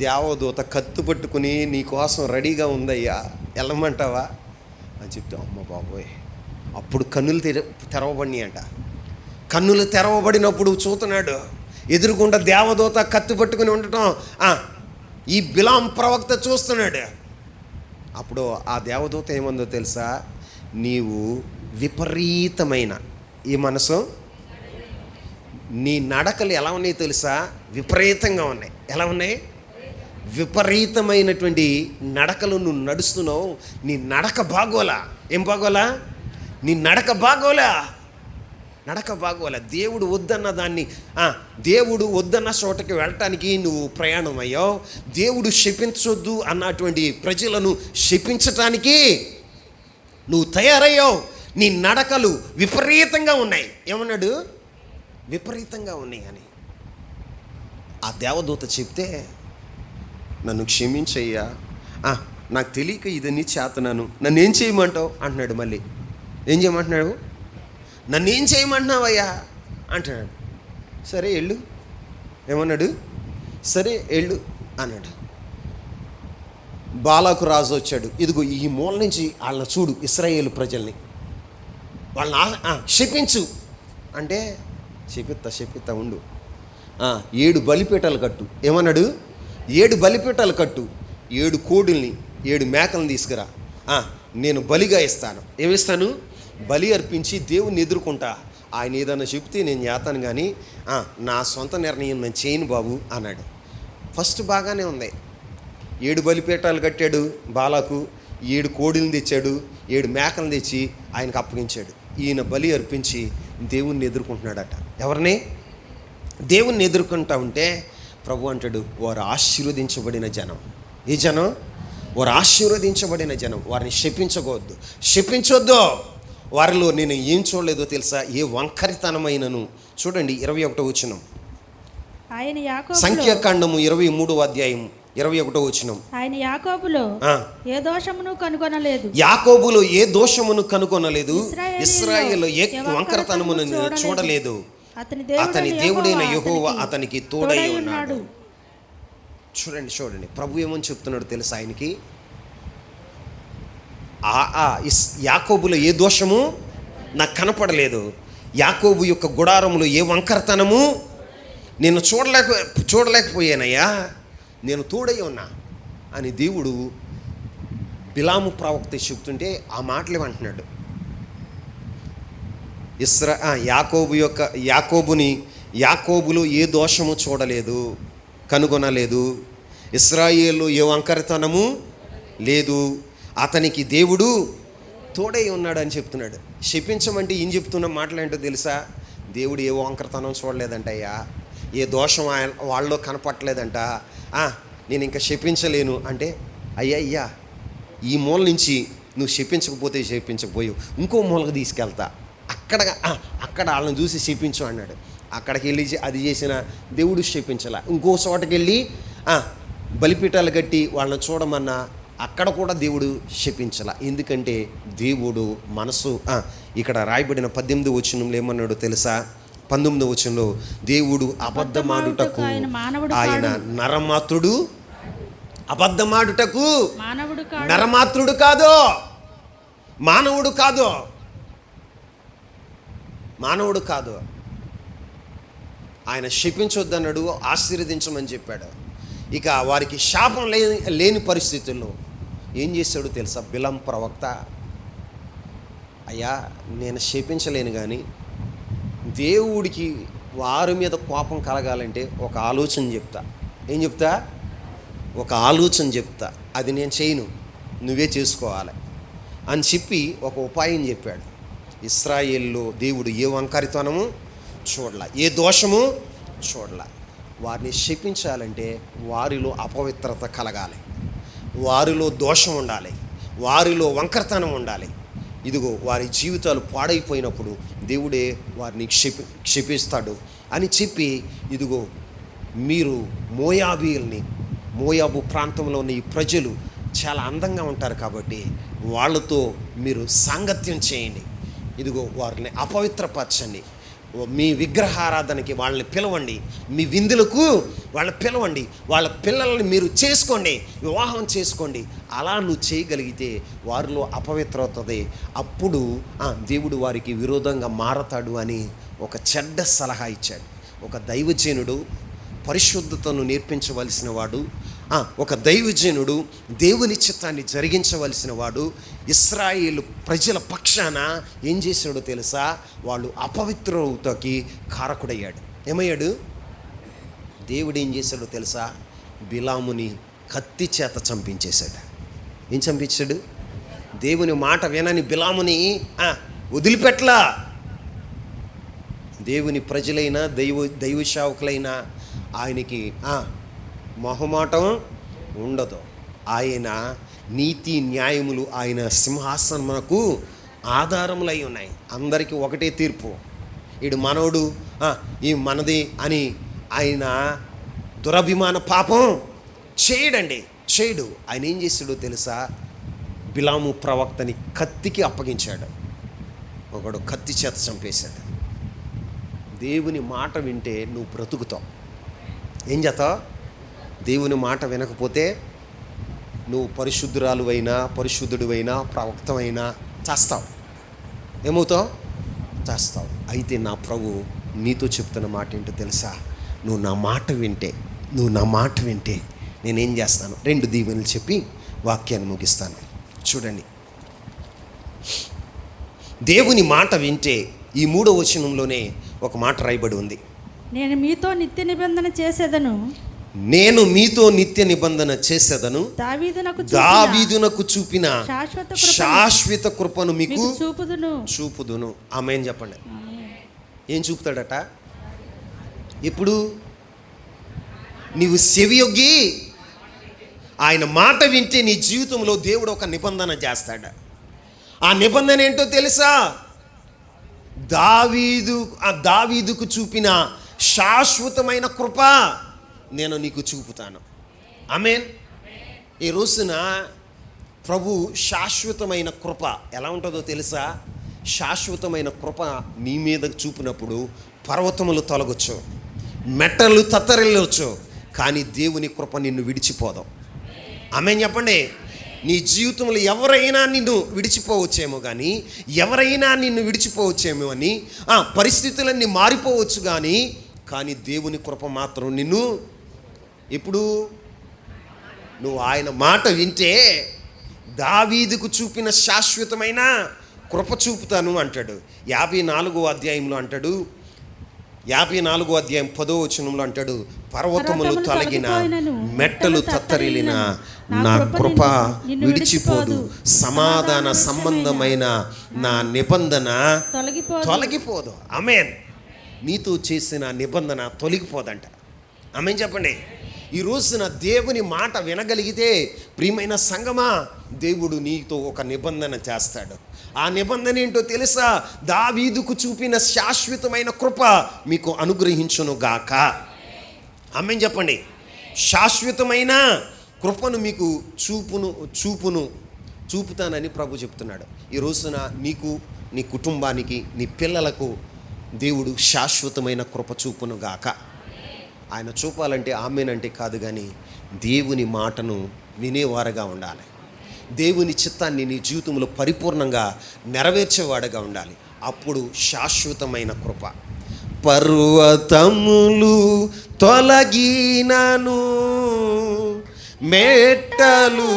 దేవదూత కత్తి పట్టుకుని నీ కోసం రెడీగా ఉందయ్యా, వెళ్ళమంటావా అని చెప్తే, అమ్మ బాబోయ్, అప్పుడు కన్నులు తెరవబడినాయి అంట. కన్నులు తెరవబడినప్పుడు చూస్తున్నాడు, ఎదురుగుండా దేవదూత కత్తి పట్టుకుని ఉండటం ఈ బిలాం ప్రవక్త చూస్తున్నాడు. అప్పుడు ఆ దేవదూత ఏమందో తెలుసా? నీవు విపరీతమైన ఈ మనసు, నీ నడకలు ఎలా ఉన్నాయి తెలుసా? విపరీతంగా ఉన్నాయి. ఎలా ఉన్నాయి? విపరీతమైనటువంటి నడకలు నువ్వు నడుస్తున్నావు. నీ నడక బాగోలా. ఏం బాగోలా? నీ నడక బాగోలా. నడక బాగోలా. దేవుడు వద్దన్న దాన్ని, దేవుడు వద్దన్న చోటకి వెళ్ళటానికి నువ్వు ప్రయాణం అయ్యావు. దేవుడు శపించొద్దు అన్నటువంటి ప్రజలను శపించటానికి నువ్వు తయారయ్యావు. నీ నడకలు విపరీతంగా ఉన్నాయి. ఏమన్నాడు? విపరీతంగా ఉన్నాయి అని ఆ దేవదూత చెప్తే, నన్ను క్షమించయ్యా, నాకు తెలియక ఇదన్నీ చేతనాను, నన్ను ఏం చేయమంటావు అంటున్నాడు. మళ్ళీ ఏం చేయమంటున్నాడు? నన్ను ఏం చేయమంటున్నావయ్యా అంటున్నాడు. సరే వెళ్ళు. ఏమన్నాడు? సరే వెళ్ళు అన్నాడు. బాలాకు రాజు వచ్చాడు. ఇదిగో ఈ మూల నుంచి వాళ్ళని చూడు, ఇశ్రాయేలు ప్రజల్ని, వాళ్ళని శపించు అంటే, శపిత్తా ఉండు, 7 బలిపీఠాలు కట్టు. ఏమన్నాడు? 7 బలిపీఠాలు కట్టు, 7 కోడుల్ని 7 మేకలను తీసుకురా, నేను బలిగా ఇస్తాను. ఏమిస్తాను? బలి అర్పించి దేవుణ్ణి ఎదుర్కొంటా. ఆయన ఏదైనా చెప్తే నేను చేస్తాను, కానీ నా సొంత నిర్ణయం నేను చేయను బాబు అన్నాడు. ఫస్ట్ బాగానే ఉంది. 7 బలిపీఠాలు కట్టాడు బాలాకు, 7 కోడిని తెచ్చాడు, 7 మేకలను తెచ్చి ఆయనకు అప్పగించాడు. ఈయన బలి అర్పించి దేవుణ్ణి ఎదుర్కొంటున్నాడట. ఎవరిని? దేవుణ్ణి ఎదుర్కొంటా ఉంటే ప్రభు అంటాడు, వారు ఆశీర్వదించబడిన జనం. ఈ జనం వారు ఆశీర్వదించబడిన జనం, వారిని శపించకూడదు, శపించొద్దు. వారిలో నేను ఏం చూడలేదో తెలుసా? ఏ వంకరితనమైనను. చూడండి 21వ వచనం, సంఖ్యాకాండము 23వ అధ్యాయం 21వ వచనం. ఆయన యాకోబులో ఏ దోషమును కనుగొనలేదు, యాకోబులో ఏ దోషమును కనుగొనలేదు, ఇశ్రాయేలులో ఏ వంకరతనమును చూడలేదు. అతని దేవుడైన యెహోవా అతనికి తోడై ఉన్నాడు. చూడండి ప్రభు ఏమని చెప్తున్నాడు తెలుసా ఆయనకి? యాకోబులో ఏ దోషము నాకు కనపడలేదు, యాకోబు యొక్క గుడారములో ఏ వంకరతనము నేను చూడలేకపోయానయ్యా, నేను తోడై ఉన్నా అని దేవుడు బిలాము ప్రవక్త చెప్తుంటే ఆ మాటలు ఏమంటున్నాడు? యాకోబులో ఏ దోషము చూడలేదు, కనుగొనలేదు, ఇశ్రాయేలు ఏ వంకరతనము లేదు, అతనికి దేవుడు తోడై ఉన్నాడు అని చెప్తున్నాడు. శపించమంటే ఏం చెప్తున్న మాటలు ఏంటో తెలుసా? దేవుడు ఏ వంకరతనం చూడలేదంటయ్యా, ఏ దోషం వాళ్ళలో కనపట్టలేదంట, నేను ఇంకా శపించలేను అంటే, అయ్యా ఈ మూల నుంచి నువ్వు శపించకపోయావు, ఇంకో మూలకు తీసుకెళ్తా, అక్కడ వాళ్ళని చూసి శపించు అన్నాడు. అక్కడికి వెళ్ళి అది చేసిన దేవుడు శపించాల. ఇంకో చోటకి వెళ్ళి బలిపీఠాలు కట్టి వాళ్ళని చూడమన్నా అక్కడ కూడా దేవుడు శపించాల. ఎందుకంటే దేవుడు మనసు ఇక్కడ రాయబడిన 18వ వచనంలో ఏమన్నాడో తెలుసా? 19వ వచనంలో దేవుడు అబద్ధమాడుటకు ఆయన నరమాత్రుడు, అబద్ధమాడుటకు నరమాత్రుడు కాదు, మానవుడు కాదు. ఆయన శపించొద్దన్నాడు, ఆశీర్వదించమని చెప్పాడు. ఇక వారికి శాపం లేని పరిస్థితుల్లో ఏం చేశాడో తెలుసా? బిలాం ప్రవక్త, అయ్యా నేను శపించలేను, కానీ దేవుడికి వారి మీద కోపం కలగాలంటే ఒక ఆలోచన చెప్తా. ఏం చెప్తా? ఒక ఆలోచన చెప్తా, అది నేను చేయను, నువ్వే చేసుకోవాలి అని చెప్పి ఒక ఉపాయం చెప్పాడు. ఇశ్రాయేల్లో దేవుడు ఏ వంకరితనము చూడలా, ఏ దోషము చూడలా. వారిని శపించాలంటే వారిలో అపవిత్రత కలగాలి, వారిలో దోషం ఉండాలి, వారిలో వంకరతనం ఉండాలి. ఇదిగో వారి జీవితాలు పాడైపోయినప్పుడు దేవుడే వారిని క్షపిస్తాడు అని చెప్పి, ఇదిగో మీరు మోయాబు ప్రాంతంలో ఉన్న ఈ ప్రజలు చాలా అందంగా ఉంటారు కాబట్టి వాళ్ళతో మీరు సాంగత్యం చేయండి, ఇదిగో వారిని అపవిత్రపరచండి, మీ విగ్రహారాధనకి వాళ్ళని పిలవండి, మీ విందులకు వాళ్ళని పిలవండి, వాళ్ళ పిల్లల్ని మీరు చేసుకోండి, వివాహం చేసుకోండి. అలా నువ్వు చేయగలిగితే వారిలో అపవిత్రవుతుంది, అప్పుడు దేవుడు వారికి విరోధంగా మారతాడు అని ఒక చెడ్డ సలహా ఇచ్చాడు. ఒక దైవజనుడు పరిశుద్ధతను నేర్పించవలసిన వాడు, ఒక దైవజనుడు దేవుని చిత్తాన్ని జరిగించవలసిన వాడు ఇశ్రాయేలు ప్రజల పక్షాన ఏం చేశాడో తెలుసా? వాళ్ళు అపవిత్రతకి కారకుడయ్యాడు. ఏమయ్యాడు? దేవుడు ఏం చేశాడో తెలుసా? బిలాముని కత్తి చేత చంపించేశాడు. ఏం చంపించాడు? దేవుని మాట వినని బిలాముని వదిలిపెట్టలా. దేవుని ప్రజలైనా దైవ సేవకులైనా ఆయనకి మొహమాటం ఉండదు. ఆయన నీతి న్యాయములు ఆయన సింహాసనమునకు ఆధారములై ఉన్నాయి. అందరికీ ఒకటే తీర్పు, ఈడు మనోడు, ఈ మనది అని ఆయన దురభిమాన పాపం చేయడు. ఆయన ఏం చేశాడో తెలుసా? బిలాము ప్రవక్తని కత్తికి అప్పగించాడు. ఒకడు కత్తి చేత చంపేశాడు. దేవుని మాట వింటే నువ్వు బ్రతుకుతావు. ఏం చేస్తావు? దేవుని మాట వినకపోతే నువ్వు పరిశుద్ధుడివైనా ప్రవక్తమైనా చేస్తావు. ఏమవుతావు? చేస్తావు. అయితే నా ప్రభు నీతో చెప్తున్న మాట ఏంటో తెలుసా? నువ్వు నా మాట వింటే నేనేం చేస్తాను? 2 దీవెనలు చెప్పి వాక్యాన్ని ముగిస్తాను. చూడండి, దేవుని మాట వింటే ఈ 3వ వచనంలోనే ఒక మాట రాయబడి ఉంది. నేను మీతో నిత్య నిబంధన చేసేదను దావీదునకు చూపిన శాశ్వత కృపను మీకు చూపుదును. ఆమేన్ చెప్పండి. ఏం చూపుతాడట? ఇప్పుడు నీవు చెవియొగ్గి ఆయన మాట వింటే నీ జీవితంలో దేవుడు ఒక నిబంధన చేస్తాడు. ఆ నిబంధన ఏంటో తెలుసా? దావీదుకు చూపిన శాశ్వతమైన కృప నేను నీకు చూపుతాను. ఆమేన్. ఈ రోజున ప్రభు శాశ్వతమైన కృప ఎలా ఉంటుందో తెలుసా? శాశ్వతమైన కృప నీ మీద చూపినప్పుడు పర్వతములు తొలగొచ్చు, మెట్టలు తత్తరిల్లవచ్చు, కానీ దేవుని కృప నిన్ను విడిచిపోదాం. ఆమేన్ చెప్పండి. నీ జీవితంలో ఎవరైనా నిన్ను విడిచిపోవచ్చేమో కానీ, ఎవరైనా నిన్ను విడిచిపోవచ్చేమో అని, పరిస్థితులన్నీ మారిపోవచ్చు కానీ దేవుని కృప మాత్రం నిన్ను ఇప్పుడు నువ్వు ఆయన మాట వింటే దావీదుకు చూపిన శాశ్వతమైన కృప చూపుతాను అంటాడు. 54వ అధ్యాయంలో అంటాడు, 54వ అధ్యాయం 10వ వచనంలో అంటాడు, పర్వతములు తొలగిన మెట్టలు తత్తరిల్లిన నా కృప విడిచిపోదు, సమాధాన సంబంధమైన నా నిబంధన తొలగిపోదు. ఆమేన్. నీతో చేసిన నిబంధన తొలగిపోదంట. ఆమేన్ చెప్పండి. ఈ రోజున దేవుని మాట వినగలిగితే ప్రియమైన సంగమా, దేవుడు నీతో ఒక నిబంధన చేస్తాడు. ఆ నిబంధన ఏంటో తెలుసా? దావీదుకు చూపిన శాశ్వతమైన కృప మీకు అనుగ్రహించును గాక. ఆమేన్ చెప్పండి. శాశ్వతమైన కృపను మీకు చూపుతానని ప్రభు చెప్తున్నాడు. ఈ రోజున నీకు, నీ కుటుంబానికి, నీ పిల్లలకు దేవుడు శాశ్వతమైన కృప చూపును గాక. ఆయన చూపాలంటే ఆమేనంటే కాదు కానీ దేవుని మాటను వినేవారుగా ఉండాలి. దేవుని చిత్తాన్ని నీ జీవితంలో పరిపూర్ణంగా నెరవేర్చేవాడుగా ఉండాలి. అప్పుడు శాశ్వతమైన కృప. పర్వతములు తొలగినను మెట్టలు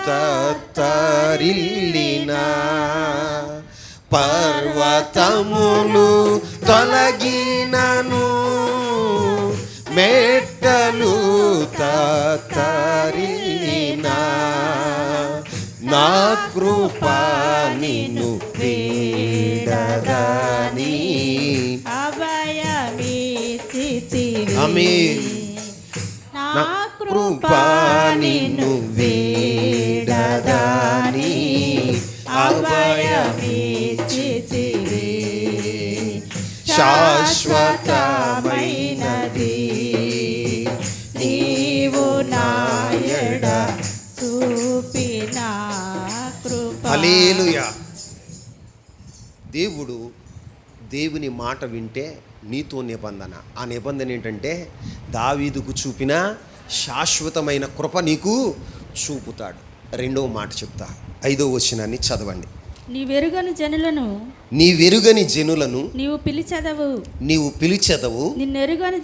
తత్తరిల్లినా, పర్వతములు తొలగినను మెట్టలు తత్తరిల్లినా, నా కృప నిన్ను వీడదని ఆమేన్. నా కృప నిన్ను వీడదని అభయమిచ్చితివి, శాశ్వతమైనది నీవు నాయడ చూపిన కృప. హల్లెలూయా. దేవుని మాట వింటే నీతో నిబంధన. ఆ నిబంధన ఏంటంటే దావీదుకు చూపిన శాశ్వతమైన కృప నీకు చూపుతాడు. రెండవ మాట చెప్తా, 5వ వచనాన్ని చదవండి. నీ వెరుగని జనులను నీవు పిలిచెదవు, నిన్నెరుగని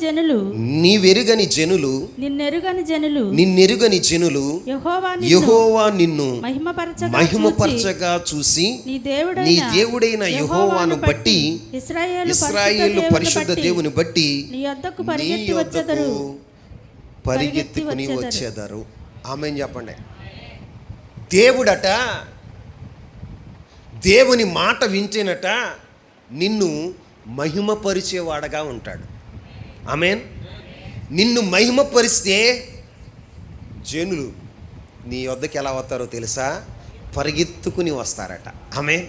జనులు యెహోవా నిన్ను మహిమపరచగా చూసి నీ దేవుడైన యెహోవాను బట్టి ఇశ్రాయేలు పరిశుద్ధ దేవుని బట్టి నీ యొద్దకు పరిగెత్తుకుని వచ్చేదారు. ఆమేన్ చెప్పండి. దేవుడట దేవుని మాట వింటేనట నిన్ను మహిమపరిచేవాడగా ఉంటాడు. ఆమేన్. నిన్ను మహిమపరిస్తే జనులు నీ వద్దకు ఎలా వస్తారో తెలుసా? పరిగెత్తుకుని వస్తారట. ఆమేన్.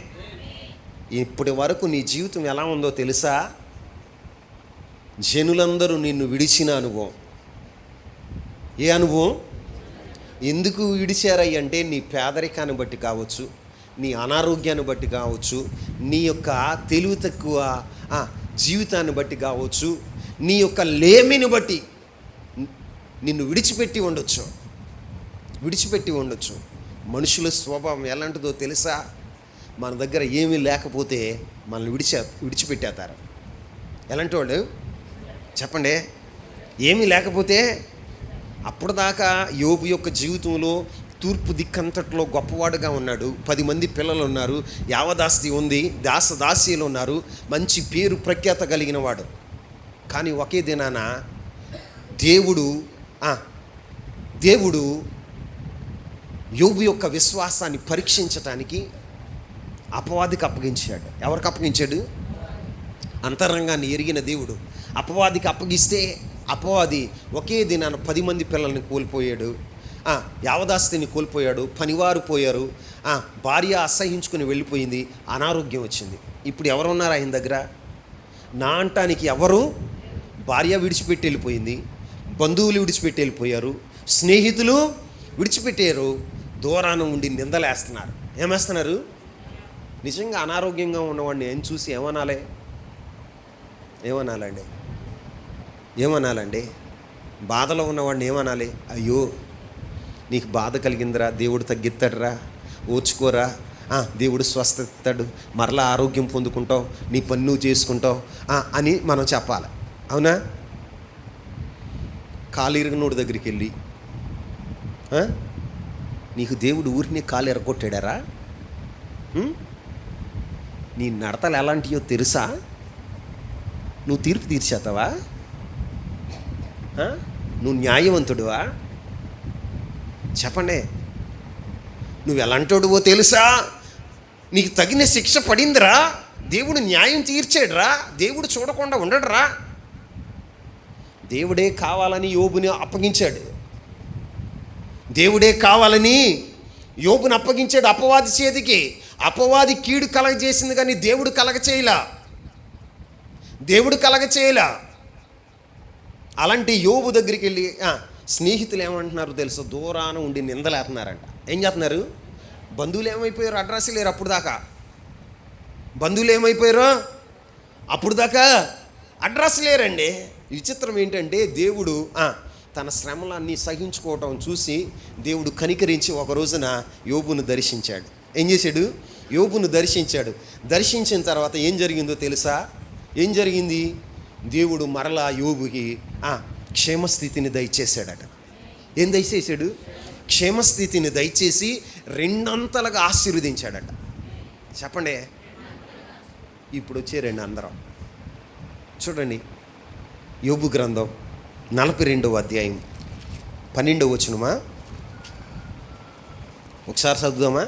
ఇప్పటి వరకు నీ జీవితం ఎలా ఉందో తెలుసా? జనులందరూ నిన్ను విడిచిన అనుభవం. ఏ అనుభవం? ఎందుకు విడిచారయ్య అంటే నీ పేదరికాన్ని బట్టి కావచ్చు, నీ అనారోగ్యాన్ని బట్టి కావచ్చు, నీ యొక్క తెలివి తక్కువ జీవితాన్ని బట్టి కావచ్చు, నీ యొక్క లేమిని బట్టి నిన్ను విడిచిపెట్టి ఉండొచ్చు. మనుషుల స్వభావం ఎలాంటిదో తెలుసా? మన దగ్గర ఏమీ లేకపోతే మనల్ని విడిచిపెట్టేస్తారు. ఎలాంటి వాళ్ళు చెప్పండి? ఏమీ లేకపోతే అప్పుడు దాకా యోబు యొక్క జీవితంలో తూర్పు దిక్కంతట్లో గొప్పవాడుగా ఉన్నాడు. 10 మంది పిల్లలు ఉన్నారు, యావదాస్తి ఉంది, దాసీలు ఉన్నారు, మంచి పేరు ప్రఖ్యాత కలిగిన వాడు. కానీ ఒకే దినాన దేవుడు యోబు యొక్క విశ్వాసాన్ని పరీక్షించటానికి అపవాదికి అప్పగించాడు. ఎవరికి అప్పగించాడు? అంతరంగాన్ని ఎరిగిన దేవుడు అపవాదికి అప్పగిస్తే అపవాది ఒకే దినాన 10 మంది పిల్లల్ని కోల్పోయాడు, యావదాస్తిని కోల్పోయాడు, పనివారు పోయారు, భార్య అసహించుకుని వెళ్ళిపోయింది, అనారోగ్యం వచ్చింది. ఇప్పుడు ఎవరు ఉన్నారు ఆయన దగ్గర? నా అంటానికి ఎవరు? భార్య విడిచిపెట్టి వెళ్ళిపోయింది, బంధువులు విడిచిపెట్టి వెళ్ళిపోయారు, స్నేహితులు విడిచిపెట్టారు, దూరాన ఉండి నిందలేస్తున్నారు. ఏమేస్తున్నారు? నిజంగా అనారోగ్యంగా ఉన్నవాడిని ఏం చూసి ఏమనాలండి? బాధలో ఉన్నవాడిని ఏమనాలి? అయ్యో నీకు బాధ కలిగిందిరా, దేవుడు తగ్గిస్తాడురా, ఓర్చుకోరా, దేవుడు స్వస్థత ఇస్తాడు, మరలా ఆరోగ్యం పొందుకుంటావు, నీ పని నువ్వు చేసుకుంటావు అని మనం చెప్పాలి. అవునా? కాలిరిగినోడి దగ్గరికి వెళ్ళి నీకు దేవుడు ఊరిని కాలు ఎరగొట్టాడారా, నీ నడతలు ఎలాంటివో తెలుసా, నువ్వు తీర్పు తీర్చేస్తావా, నువ్వు న్యాయవంతుడువా? చెప్పండి. నువ్వు ఎలాంటోడువో తెలుసా, నీకు తగిన శిక్ష పడిందిరా, దేవుడు న్యాయం తీర్చాడురా, దేవుడు చూడకుండా ఉండడురా. దేవుడే కావాలని యోబుని అప్పగించాడు. దేవుడే కావాలని యోబుని అప్పగించాడు అపవాది చేతికి. అపవాది కీడు కలగజేసింది కానీ దేవుడు కలగచేయలా. అలాంటి యోబు దగ్గరికి వెళ్ళి స్నేహితులు ఏమంటున్నారు తెలుసా? దూరాన ఉండి నిందలేస్తున్నారంట. ఏం చేస్తున్నారు? బంధువులు ఏమైపోయారు? అడ్రస్ లేరు అప్పుడు దాకా. బంధువులు ఏమైపోయారు? అప్పుడు దాకా అడ్రస్ లేరండి. విచిత్రం ఏంటంటే దేవుడు తన శ్రమలన్నీ సహించుకోవటం చూసి దేవుడు కనికరించి ఒక రోజున యోబును దర్శించాడు. ఏం చేశాడు? యోబును దర్శించాడు. దర్శించిన తర్వాత ఏం జరిగిందో తెలుసా? ఏం జరిగింది? దేవుడు మరలా యోబుకి క్షేమస్థితిని దయచేశాడట. ఏం దయచేశాడు? క్షేమస్థితిని దయచేసి రెండంతలుగా ఆశీర్వదించాడట. చెప్పండి. ఇప్పుడు వచ్చారండి అందరం. చూడండి, యోబు గ్రంథం 42వ అధ్యాయం 12వ వచనమా? ఒకసారి చదువుదామా?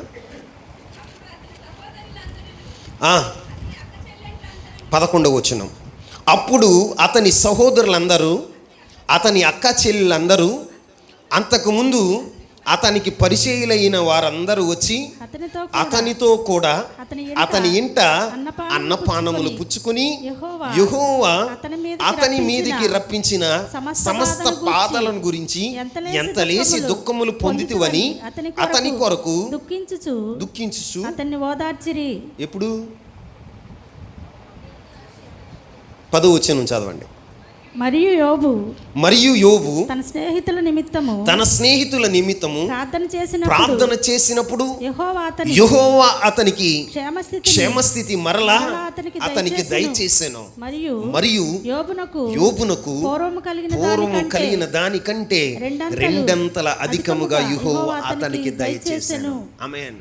11వ వచనం. అప్పుడు అతని సహోదరులందరూ, అతని అక్క చెల్లెలందరూ, అంతకుముందు అతనికి పరిచయులైన వారందరూ వచ్చి అతనితో కూడా అతని ఇంట అన్నపానములు పుచ్చుకుని యెహోవా అతని మీదికి రప్పించిన సమస్త బాధలను గురించి ఎంతలేసి దుఃఖములు పొందితివని అతని కొరకు దుఃఖించుచు అతన్ని ఓదార్చిరి. ఎప్పుడు? 10వ వచనం చదవండి. మరియు యోబు తన స్నేహితుల నిమిత్తము ప్రార్థన చేసినప్పుడు యెహోవా అతనికి క్షేమస్థితి మరలా అతనికి దయచేసెను. మరియు యోబునకు పూర్వము కలిగిన దానికంటే రెండంతల అధికముగా యెహోవా అతనికి దయచేసెను. ఆమేన్.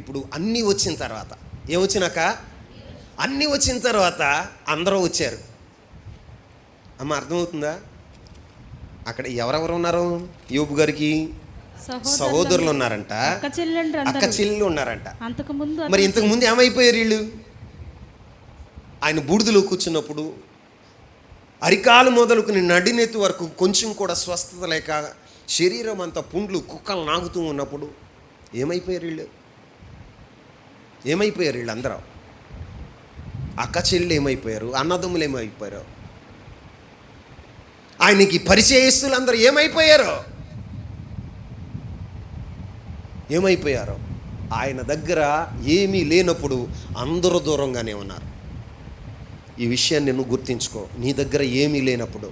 ఇప్పుడు అన్నీ వచ్చిన తర్వాత ఏమొచ్చినాక? అన్నీ వచ్చిన తర్వాత అందరూ వచ్చారు. అమ్మ, అర్థమవుతుందా? అక్కడ ఎవరెవరు ఉన్నారు? యోబు గారికి సహోదరులు ఉన్నారంట, అక్క చెల్లెళ్ళు ఉన్నారంట. మరి ఇంతకు ముందు ఏమైపోయారు వీళ్ళు? ఆయన బూడిదలో కూర్చున్నప్పుడు అరికాలు మొదలుకుని నడినెత్తి వరకు కొంచెం కూడా స్వస్థత లేక శరీరం అంతా పుండ్లు కుక్కలు నాగుతూ ఉన్నప్పుడు ఏమైపోయారు వీళ్ళు? వీళ్ళందరూ? అక్క చెల్లెలు ఏమైపోయారు? అన్నదమ్ములు ఏమైపోయారు? ఆయనకి పరిచయస్తులందరూ ఏమైపోయారు? ఆయన దగ్గర ఏమీ లేనప్పుడు అందరూ దూరంగానే ఉన్నారు. ఈ విషయాన్ని నువ్వు గుర్తించుకో. నీ దగ్గర ఏమీ లేనప్పుడు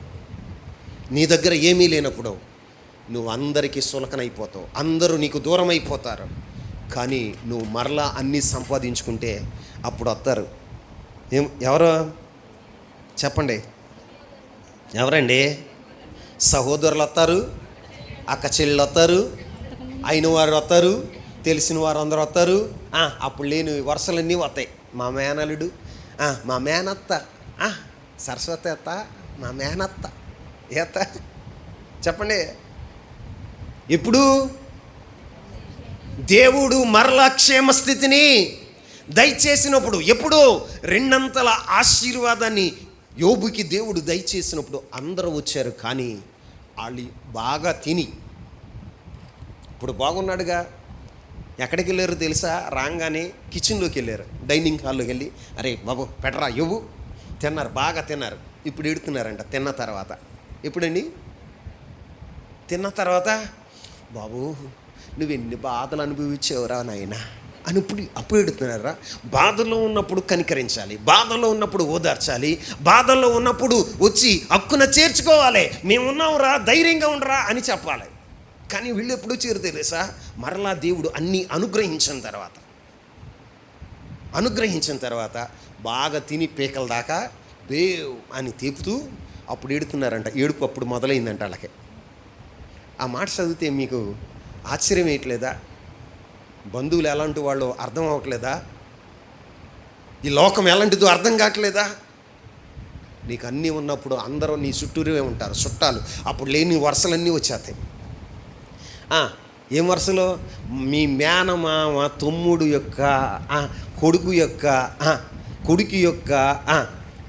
నువ్వు అందరికీ సులకనైపోతావు, అందరూ నీకు దూరం అయిపోతారు. కానీ నువ్వు మరలా అన్నీ సంపాదించుకుంటే అప్పుడు వస్తారు. ఎవరు చెప్పండి? ఎవరండి? సహోదరులు వస్తారు, అక్క చెల్లెలు వస్తారు, అయిన వారు వస్తారు, తెలిసిన వారు అందరూ వస్తారు. అప్పుడు లేని వరుసలన్నీ వస్తాయి. మా మేనలుడు, మా మేనత్త, సరస్వతి అత్త, మా మేనత్త ఏత్త. చెప్పండి. ఇప్పుడు దేవుడు మరలా క్షేమస్థితిని దయచేసినప్పుడు, ఎప్పుడు? రెండంతల ఆశీర్వాదాన్ని యోబుకి దేవుడు దయచేసినప్పుడు అందరూ వచ్చారు. కానీ వాళ్ళు బాగా తిని ఇప్పుడు బాగున్నాడుగా. ఎక్కడికి వెళ్ళారు తెలుసా? రాగానే కిచెన్లోకి వెళ్ళారు, డైనింగ్ హాల్లోకి వెళ్ళి అరే బాబు పెట్టరా యోబు. తిన్నారు, బాగా తిన్నారు. ఇప్పుడు ఎడుతున్నారంట తిన్న తర్వాత. ఎప్పుడండి? తిన్న తర్వాత, బాబు నువ్వు ఎన్ని బాధలు అనుభవించావురా నాయన, అని అప్పుడు ఎడుతున్నారా? బాధలో ఉన్నప్పుడు కనికరించాలి, బాధలో ఉన్నప్పుడు ఓదార్చాలి, బాధల్లో ఉన్నప్పుడు వచ్చి హక్కున చేర్చుకోవాలి. మేము ఉన్నాంరా, ధైర్యంగా ఉండరా అని చెప్పాలి. కానీ వీళ్ళు ఎప్పుడు చేరు తెలుసా? మరలా దేవుడు అన్నీ అనుగ్రహించిన తర్వాత బాగా తిని పీకల దాకా దేవ్ అని తీపుతూ అప్పుడు ఎడుతున్నారంట. ఏడుపు అప్పుడు మొదలైందంట వాళ్ళకి. ఆ మాట చదివితే మీకు ఆశ్చర్యం వేయట్లేదా? బంధువులు ఎలాంటి వాళ్ళు అర్థం అవ్వట్లేదా? ఈ లోకం ఎలాంటిదో అర్థం కావట్లేదా? నీకు అన్నీ ఉన్నప్పుడు అందరూ నీ చుట్టూరే ఉంటారు, చుట్టాలు. అప్పుడు లేని వరుసలన్నీ వచ్చేస్తాయి. ఏం వరుసలో? మీ మేనమామ తమ్ముడు యొక్క కొడుకు యొక్క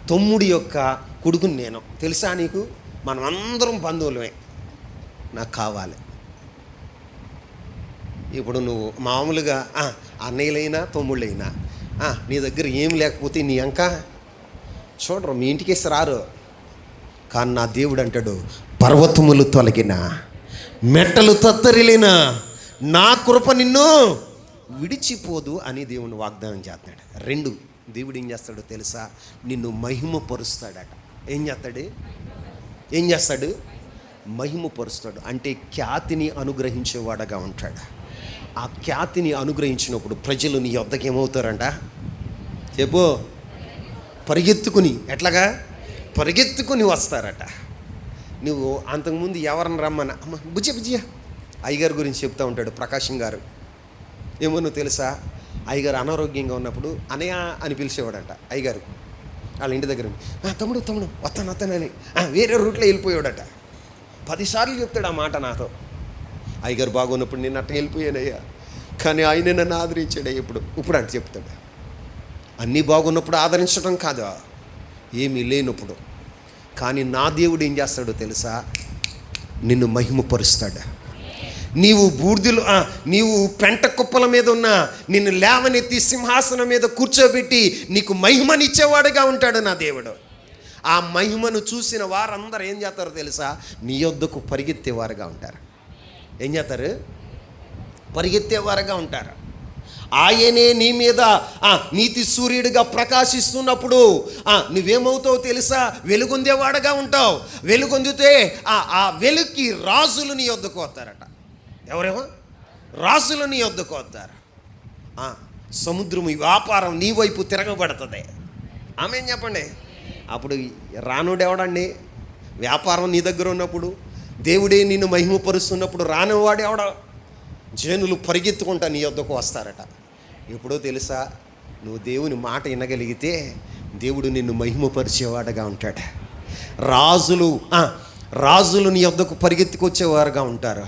తమ్ముడి యొక్క కొడుకుని నేను. తెలుసా నీకు? మనం అందరం బంధువులమే, నాకు కావాలి. ఇప్పుడు నువ్వు మామూలుగా అన్నయ్యలైనా తమ్ముళ్ళైనా నీ దగ్గర ఏం లేకపోతే నీ అంక చూడరు, మీ ఇంటికేసి రారు. కానీ నా దేవుడు అంటాడు, పర్వతములు తొలగిన, మెట్టలు తత్తరిలిన నా కృప నిన్ను విడిచిపోదు అని దేవుని వాగ్దానం చేస్తున్నాడు. 2, దేవుడు ఏం చేస్తాడో తెలుసా? నిన్ను మహిమపరుస్తాడట. ఏం చేస్తాడు? మహిమపరుస్తాడు. అంటే ఖ్యాతిని అనుగ్రహించేవాడుగా ఉంటాడు. ఆ ఖ్యాతిని అనుగ్రహించినప్పుడు ప్రజలు నీ వద్దకు ఏమవుతారంట? చెప్పు. పరిగెత్తుకుని, ఎట్లాగా పరిగెత్తుకుని వస్తారట. నువ్వు అంతకుముందు ఎవరిని రమ్మన్న, అమ్మ బుజ్జ అయ్యగారి గురించి చెప్తూ ఉంటాడు ప్రకాశం గారు. ఏమో నువ్వు తెలుసా? అయ్యగారు అనారోగ్యంగా ఉన్నప్పుడు అనయ్య అని పిలిచేవాడంట అయ్యగారు. వాళ్ళ ఇంటి దగ్గర తమ్ముడు వస్తానని వేరే రూట్లో వెళ్ళిపోయాడట. 10 సార్లు చెప్తాడు ఆ మాట నాతో. అయ్యగారు బాగున్నప్పుడు నేను అట్ట వెళ్ళిపోయానయ్యా, కానీ ఆయనే నన్ను ఆదరించాడు. ఇప్పుడు అంటే చెప్తాడు. అన్నీ బాగున్నప్పుడు ఆదరించడం కాదు, ఏమీ లేనప్పుడు. కానీ నా దేవుడు ఏం చేస్తాడో తెలుసా? నిన్ను మహిమపరుస్తాడు. నీవు పెంట కుప్పల మీద ఉన్న నిన్ను లేవనెత్తి సింహాసనం మీద కూర్చోబెట్టి నీకు మహిమనిచ్చేవాడుగా ఉంటాడు నా దేవుడు. ఆ మహిమను చూసిన వారందరూ ఏం చేస్తారో తెలుసా? నీ యొద్దకు పరిగెత్తేవారుగా ఉంటారు. ఏం చేస్తారు? పరిగెత్తేవారుగా ఉంటారు. ఆయనే నీ మీద నీతి సూర్యుడిగా ప్రకాశిస్తున్నప్పుడు నువ్వేమవుతావు తెలుసా? వెలుగొందేవాడుగా ఉంటావు. వెలుగొందితే ఆ వెలుగుకి రాజులు నీ యొద్దకు వస్తారట. ఎవరేమో రాజులు నీ యొద్దకు వస్తారు. సముద్రము వ్యాపారం నీ వైపు తిరగబడుతుంది. ఆమె చెప్పండి. అప్పుడు రానుడెవడండి? వ్యాపారం నీ దగ్గర ఉన్నప్పుడు, దేవుడే నిన్ను మహిమపరుస్తున్నప్పుడు రానివాడు ఎవడ? జనులు పరిగెత్తుకుంటా నీ యొద్దకు వస్తారట. ఎప్పుడో తెలుసా? నువ్వు దేవుని మాట వినగలిగితే దేవుడు నిన్ను మహిమపరిచేవాడుగా ఉంటాడు. రాజులు నీ యొద్దకు పరిగెత్తుకొచ్చేవారుగా ఉంటారు.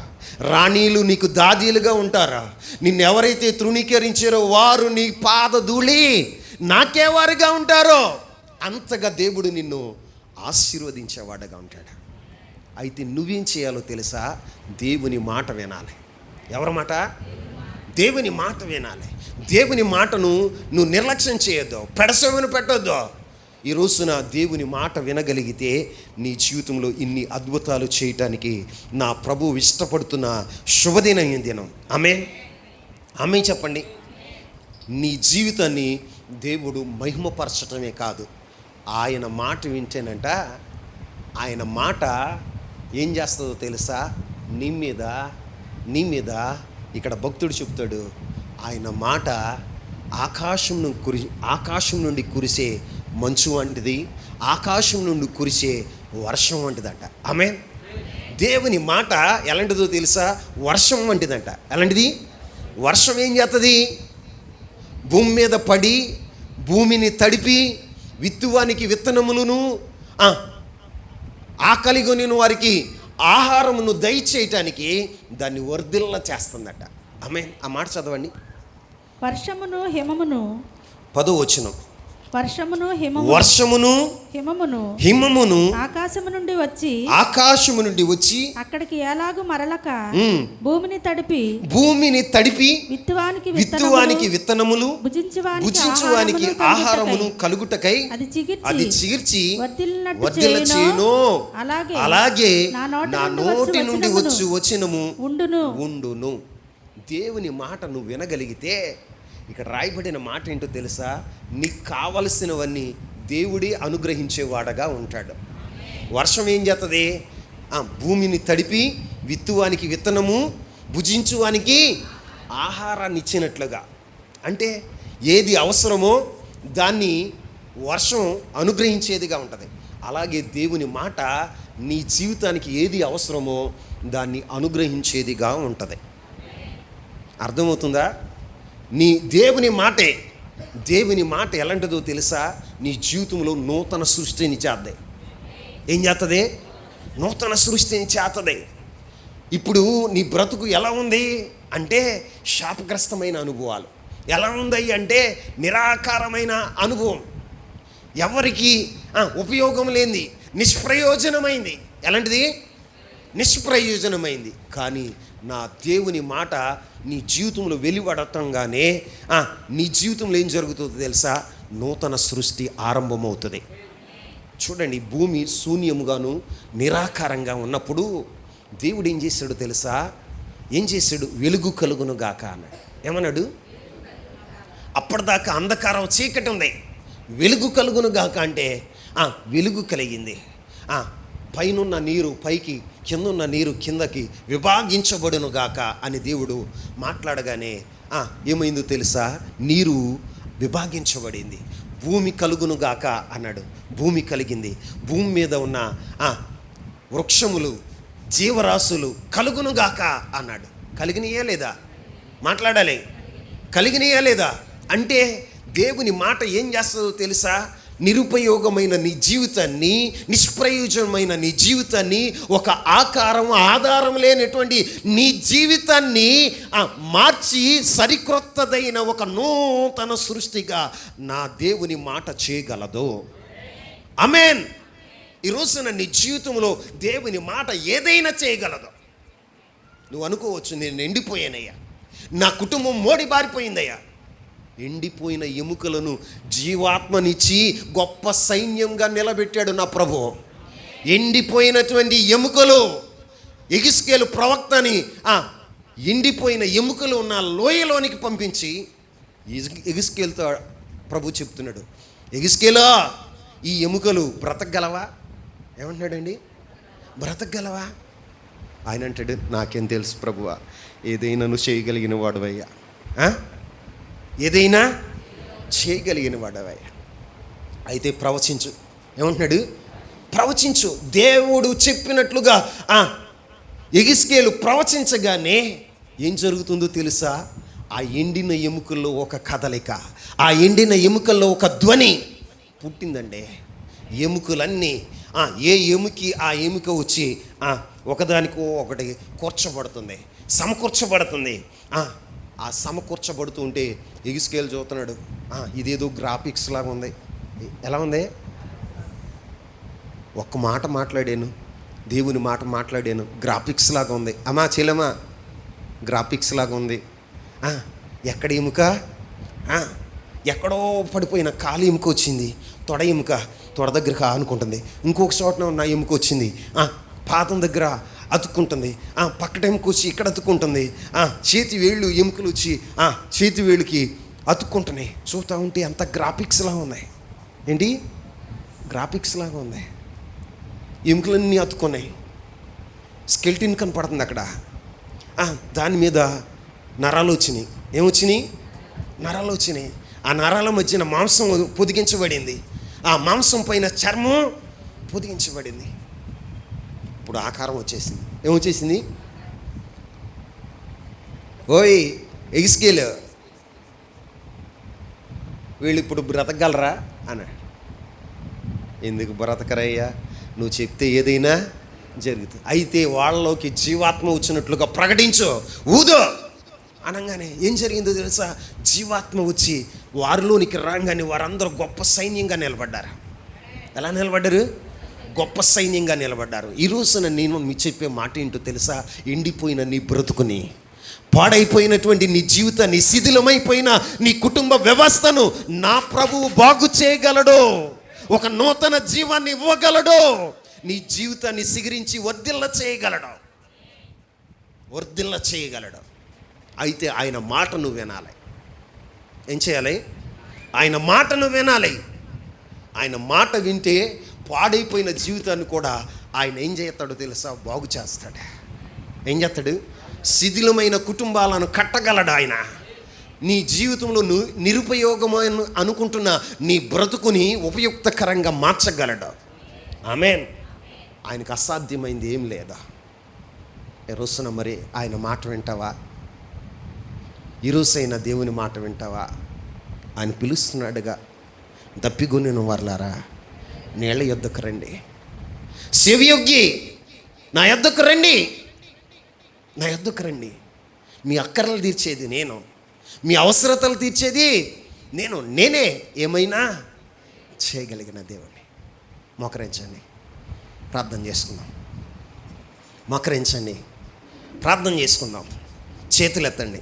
రాణీలు నీకు దాదీలుగా ఉంటారు. నిన్ను ఎవరైతే తృణీకరించారో వారు నీ పాదధూళి నాకేవారుగా ఉంటారో అంతగా దేవుడు నిన్ను ఆశీర్వదించేవాడుగా ఉంటాడు. అయితే నువ్వేం చేయాలో తెలుసా? దేవుని మాట వినాలి. ఎవరి మాట? దేవుని మాట వినాలి. దేవుని మాటను నువ్వు నిర్లక్ష్యం చేయొద్దు, పెడసవిని పెట్టొద్దు. ఈ రోజున దేవుని మాట వినగలిగితే నీ జీవితంలో ఇన్ని అద్భుతాలు చేయటానికి నా ప్రభువు ఇష్టపడుతున్న శుభదినం ఈ దినం. ఆమె చెప్పండి. నీ జీవితాన్ని దేవుడు మహిమపరచటమే కాదు, ఆయన మాట వింటేనంట, ఆయన మాట ఏం చేస్తుందో తెలుసా? నీ మీద ఇక్కడ భక్తుడు చెప్తాడు, ఆయన మాట ఆకాశం నుండి కురిసే మంచు వంటిది, ఆకాశం నుండి కురిసే వర్షం వంటిదంట. దేవుని మాట ఎలాంటిదో తెలుసా? వర్షం వంటిదంట. ఎలాంటిది? వర్షం ఏం చేస్తుంది? భూమి మీద పడి భూమిని తడిపి విత్తువానికి విత్తనములను, ఆకలిగొనిన వారికి ఆహారమును దయచేయటానికి దాన్ని వర్ధిల్ల చేస్తుందట. ఆ మాట చదవండి. వర్షమును హిమమును, 10వ వచనం. వర్షమును హిమమును ఆకాశము నుండి వచ్చి అక్కడికి ఎలాగు మరలక భూమిని తడిపి విత్తువానికి విత్తనములు భుజించువానికి ఆహారమును కలుగుటకై అది చిగిర్చి వర్ధిల్ల చేయును. అలాగే నా నోటి నుండి వచ్చి వచనము ఉండును. దేవుని మాట నువ్వు వినగలిగితే ఇక్కడ రాయబడిన మాట ఏంటో తెలుసా? నీకు కావలసినవన్నీ దేవుడే అనుగ్రహించేవాడగా ఉంటాడు. వర్షం ఏం చేస్తుంది? భూమిని తడిపి విత్తువానికి విత్తనము, భుజించువానికి ఆహారాన్ని ఇచ్చినట్లుగా. అంటే ఏది అవసరమో దాన్ని వర్షం అనుగ్రహించేదిగా ఉంటుంది. అలాగే దేవుని మాట నీ జీవితానికి ఏది అవసరమో దాన్ని అనుగ్రహించేదిగా ఉంటుంది. అర్థమవుతుందా? నీ దేవుని మాట ఎలాంటిదో తెలుసా? నీ జీవితంలో నూతన సృష్టిని చేద్దాయి. ఏం చేస్తుంది? నూతన సృష్టిని చేస్తుంది. ఇప్పుడు నీ బ్రతుకు ఎలా ఉంది అంటే శాపగ్రస్తమైన అనుభవాలు. ఎలా ఉంది అంటే నిరాకారమైన అనుభవం, ఎవరికి ఉపయోగం లేనిది, నిష్ప్రయోజనమైంది. ఎలాంటిది? నిష్ప్రయోజనమైంది. కానీ నా దేవుని మాట నీ జీవితంలో వెలువడటంగానే నీ జీవితంలో ఏం జరుగుతుందో తెలుసా? నూతన సృష్టి ఆరంభమవుతుంది. చూడండి, భూమి శూన్యముగాను నిరాకారంగా ఉన్నప్పుడు దేవుడు ఏం చేశాడు తెలుసా? ఏం చేశాడు? వెలుగు కలుగును గాక అన్నాడు. ఏమన్నాడు? అప్పటిదాకా అంధకారం, చీకటి ఉంది. వెలుగు కలుగును గాక అంటే వెలుగు కలిగింది. పైనున్న నీరు పైకి, కిందున్న నీరు కిందకి విభాగించబడును గాక అని దేవుడు మాట్లాడగానే ఏమైందో తెలుసా? నీరు విభాగించబడింది. భూమి కలుగును గాక అన్నాడు. భూమి కలిగింది. భూమి మీద ఉన్న వృక్షములు, జీవరాశులు కలుగును గాక అన్నాడు. కలిగినయా లేదా? మాట్లాడాలి. కలిగినయా లేదా? అంటే దేవుని మాట ఏం చేస్తుందో తెలుసా? నిరుపయోగమైన నీ జీవితాన్ని, నిష్ప్రయోజనమైన నీ జీవితాన్ని, ఒక ఆధారం లేనటువంటి నీ జీవితాన్ని మార్చి సరికొత్తదైన ఒక నూతన సృష్టిగా నా దేవుని మాట చేయగలదు. ఆమేన్. ఈ రోజున నీ జీవితంలో దేవుని మాట ఏదైనా చేయగలదు. నువ్వు అనుకోవచ్చు, నేను ఎండిపోయానయ్యా, నా కుటుంబం మోడిబారిపోయిందయ్యా. ఎండిపోయిన ఎముకలను జీవాత్మనిచ్చి గొప్ప సైన్యంగా నిలబెట్టాడు నా ప్రభు. ఎండిపోయినటువంటి ఎముకలు, ఎగిస్కేలు ప్రవక్తని ఎండిపోయిన ఎముకలు ఉన్న లోయలోనికి పంపించి ఎగిస్కేలుతో ప్రభు చెప్తున్నాడు, ఎగిస్కేలా, ఈ ఎముకలు బ్రతకగలవా? ఏమంటున్నాడండి? బ్రతకగలవా? ఆయన అంటాడు, నాకేం తెలుసు ప్రభువా, ఏదైనా నువ్వు చేయగలిగిన వాడువయ్యా, ఏదైనా చేయగలిగిన వాడవయ్యా. అయితే ప్రవచించు. ఏమంటున్నాడు? ప్రవచించు. దేవుడు చెప్పినట్లుగా ఎగిస్కేలు ప్రవచించగానే ఏం జరుగుతుందో తెలుసా? ఆ ఎండిన ఎముకల్లో ఒక కదలిక, ఆ ఎండిన ఎముకల్లో ఒక ధ్వని పుట్టిందండి. ఎముకలన్నీ ఏ ఎముకి ఆ ఎముక వచ్చి ఒకదానికో ఒకటి కూర్చబడుతుంది, సమకూర్చబడుతుంది. ఆ సమకూర్చబడుతూ ఉంటే ఎగిస్కేలు చూస్తున్నాడు, ఇదేదో గ్రాఫిక్స్ లాగా ఉంది. ఎలా ఉంది? ఒక్క మాట మాట్లాడాను, దేవుని మాట మాట్లాడాను, గ్రాఫిక్స్ లాగా ఉంది. అమ్మా చెల్లెమ్మా, గ్రాఫిక్స్ లాగా ఉంది. ఎక్కడ ఎముక? ఎక్కడో పడిపోయిన కాలు ఎముక వచ్చింది, తొడ ఎముక తొడ దగ్గర అనుకుంటుంది. ఇంకొక చోటన ఉన్న ఎముక వచ్చింది, పాదం దగ్గర అతుక్కుంటుంది. పక్కట ఎముక వచ్చి ఇక్కడ అతుక్కుంటుంది. చేతి వేళ్ళు ఎముకలు వచ్చి చేతి వేళ్ళకి అతుక్కుంటున్నాయి. చూస్తూ ఉంటే అంత గ్రాఫిక్స్ లాగా ఉన్నాయి. ఏంటి? గ్రాఫిక్స్ లాగా ఉంది. ఎముకలన్నీ అతుక్కున్నాయి. స్కెల్టిన్ కనపడుతుంది అక్కడ. దాని మీద నరాలు వచ్చినాయి. ఏమొచ్చినాయి? నరాలు వచ్చినాయి. ఆ నరాల మధ్యన మాంసం పొదిగించబడింది. ఆ మాంసం పైన చర్మం పొదిగించబడింది. ఇప్పుడు ఆకారం వచ్చేసింది. ఏమొచ్చేసింది? ఓయ్ ఎగిస్కేలు, వీళ్ళు ఇప్పుడు బ్రతకగలరా అన్నాడు. ఎందుకు బ్రతకరయ్యా? నువ్వు చెప్తే ఏదైనా జరుగుతుంది. అయితే వాళ్ళలోకి జీవాత్మ వచ్చినట్లుగా ప్రకటించు, ఊదో అనగానే ఏం జరిగిందో తెలుసా? జీవాత్మ వచ్చి వారిలోనికి రాగానే వారందరూ గొప్ప సైన్యంగా నిలబడ్డారు. ఎలా నిలబడ్డారు? గొప్ప సైన్యంగా నిలబడ్డారు. ఈ రోజున నేను మీ చెప్పే మాట ఏంటో తెలుసా? ఎండిపోయిన నీ బ్రతుకుని, పాడైపోయినటువంటి నీ జీవితాన్ని, శిథిలమైపోయిన నీ కుటుంబ వ్యవస్థను నా ప్రభువు బాగు చేయగలడు. ఒక నూతన జీవాన్ని ఇవ్వగలడు. నీ జీవితాన్ని సిగిరించి వర్ధిల్ల చేయగలడు. అయితే ఆయన మాట నువ్వు వినాలి. ఏం చేయాలి? ఆయన మాటను వినాలి. ఆయన మాట వింటే పాడైపోయిన జీవితాన్ని కూడా ఆయన ఏం చేస్తాడో తెలుసా? బాగు చేస్తాడు. ఏం చేస్తాడు? శిథిలమైన కుటుంబాలను కట్టగలడు ఆయన. నీ జీవితంలో నిరుపయోగమైన అనుకుంటున్న నీ బ్రతుకుని ఉపయుక్తకరంగా మార్చగలడు. ఆమేన్. ఆయనకు అసాధ్యమైంది ఏం లేదా? ఈరోజున మరి ఆయన మాట వింటావా? ఈరోజైనా దేవుని మాట వింటావా? ఆయన పిలుస్తున్నాడుగా, దప్పిగొనిన వారలారా నీళ్ళ యొద్దకు రండి, సెవియొగ్గి నా యొద్దకు రండి, నా యొద్దకు రండి. మీ అక్కర్లు తీర్చేది నేను, మీ అవసరతలు తీర్చేది నేనే ఏమైనా చేయగలిగిన దేవుణ్ణి. మోకరించండి, ప్రార్థన చేసుకుందాం. మోకరించండి, ప్రార్థన చేసుకుందాం. చేతులు ఎత్తండి.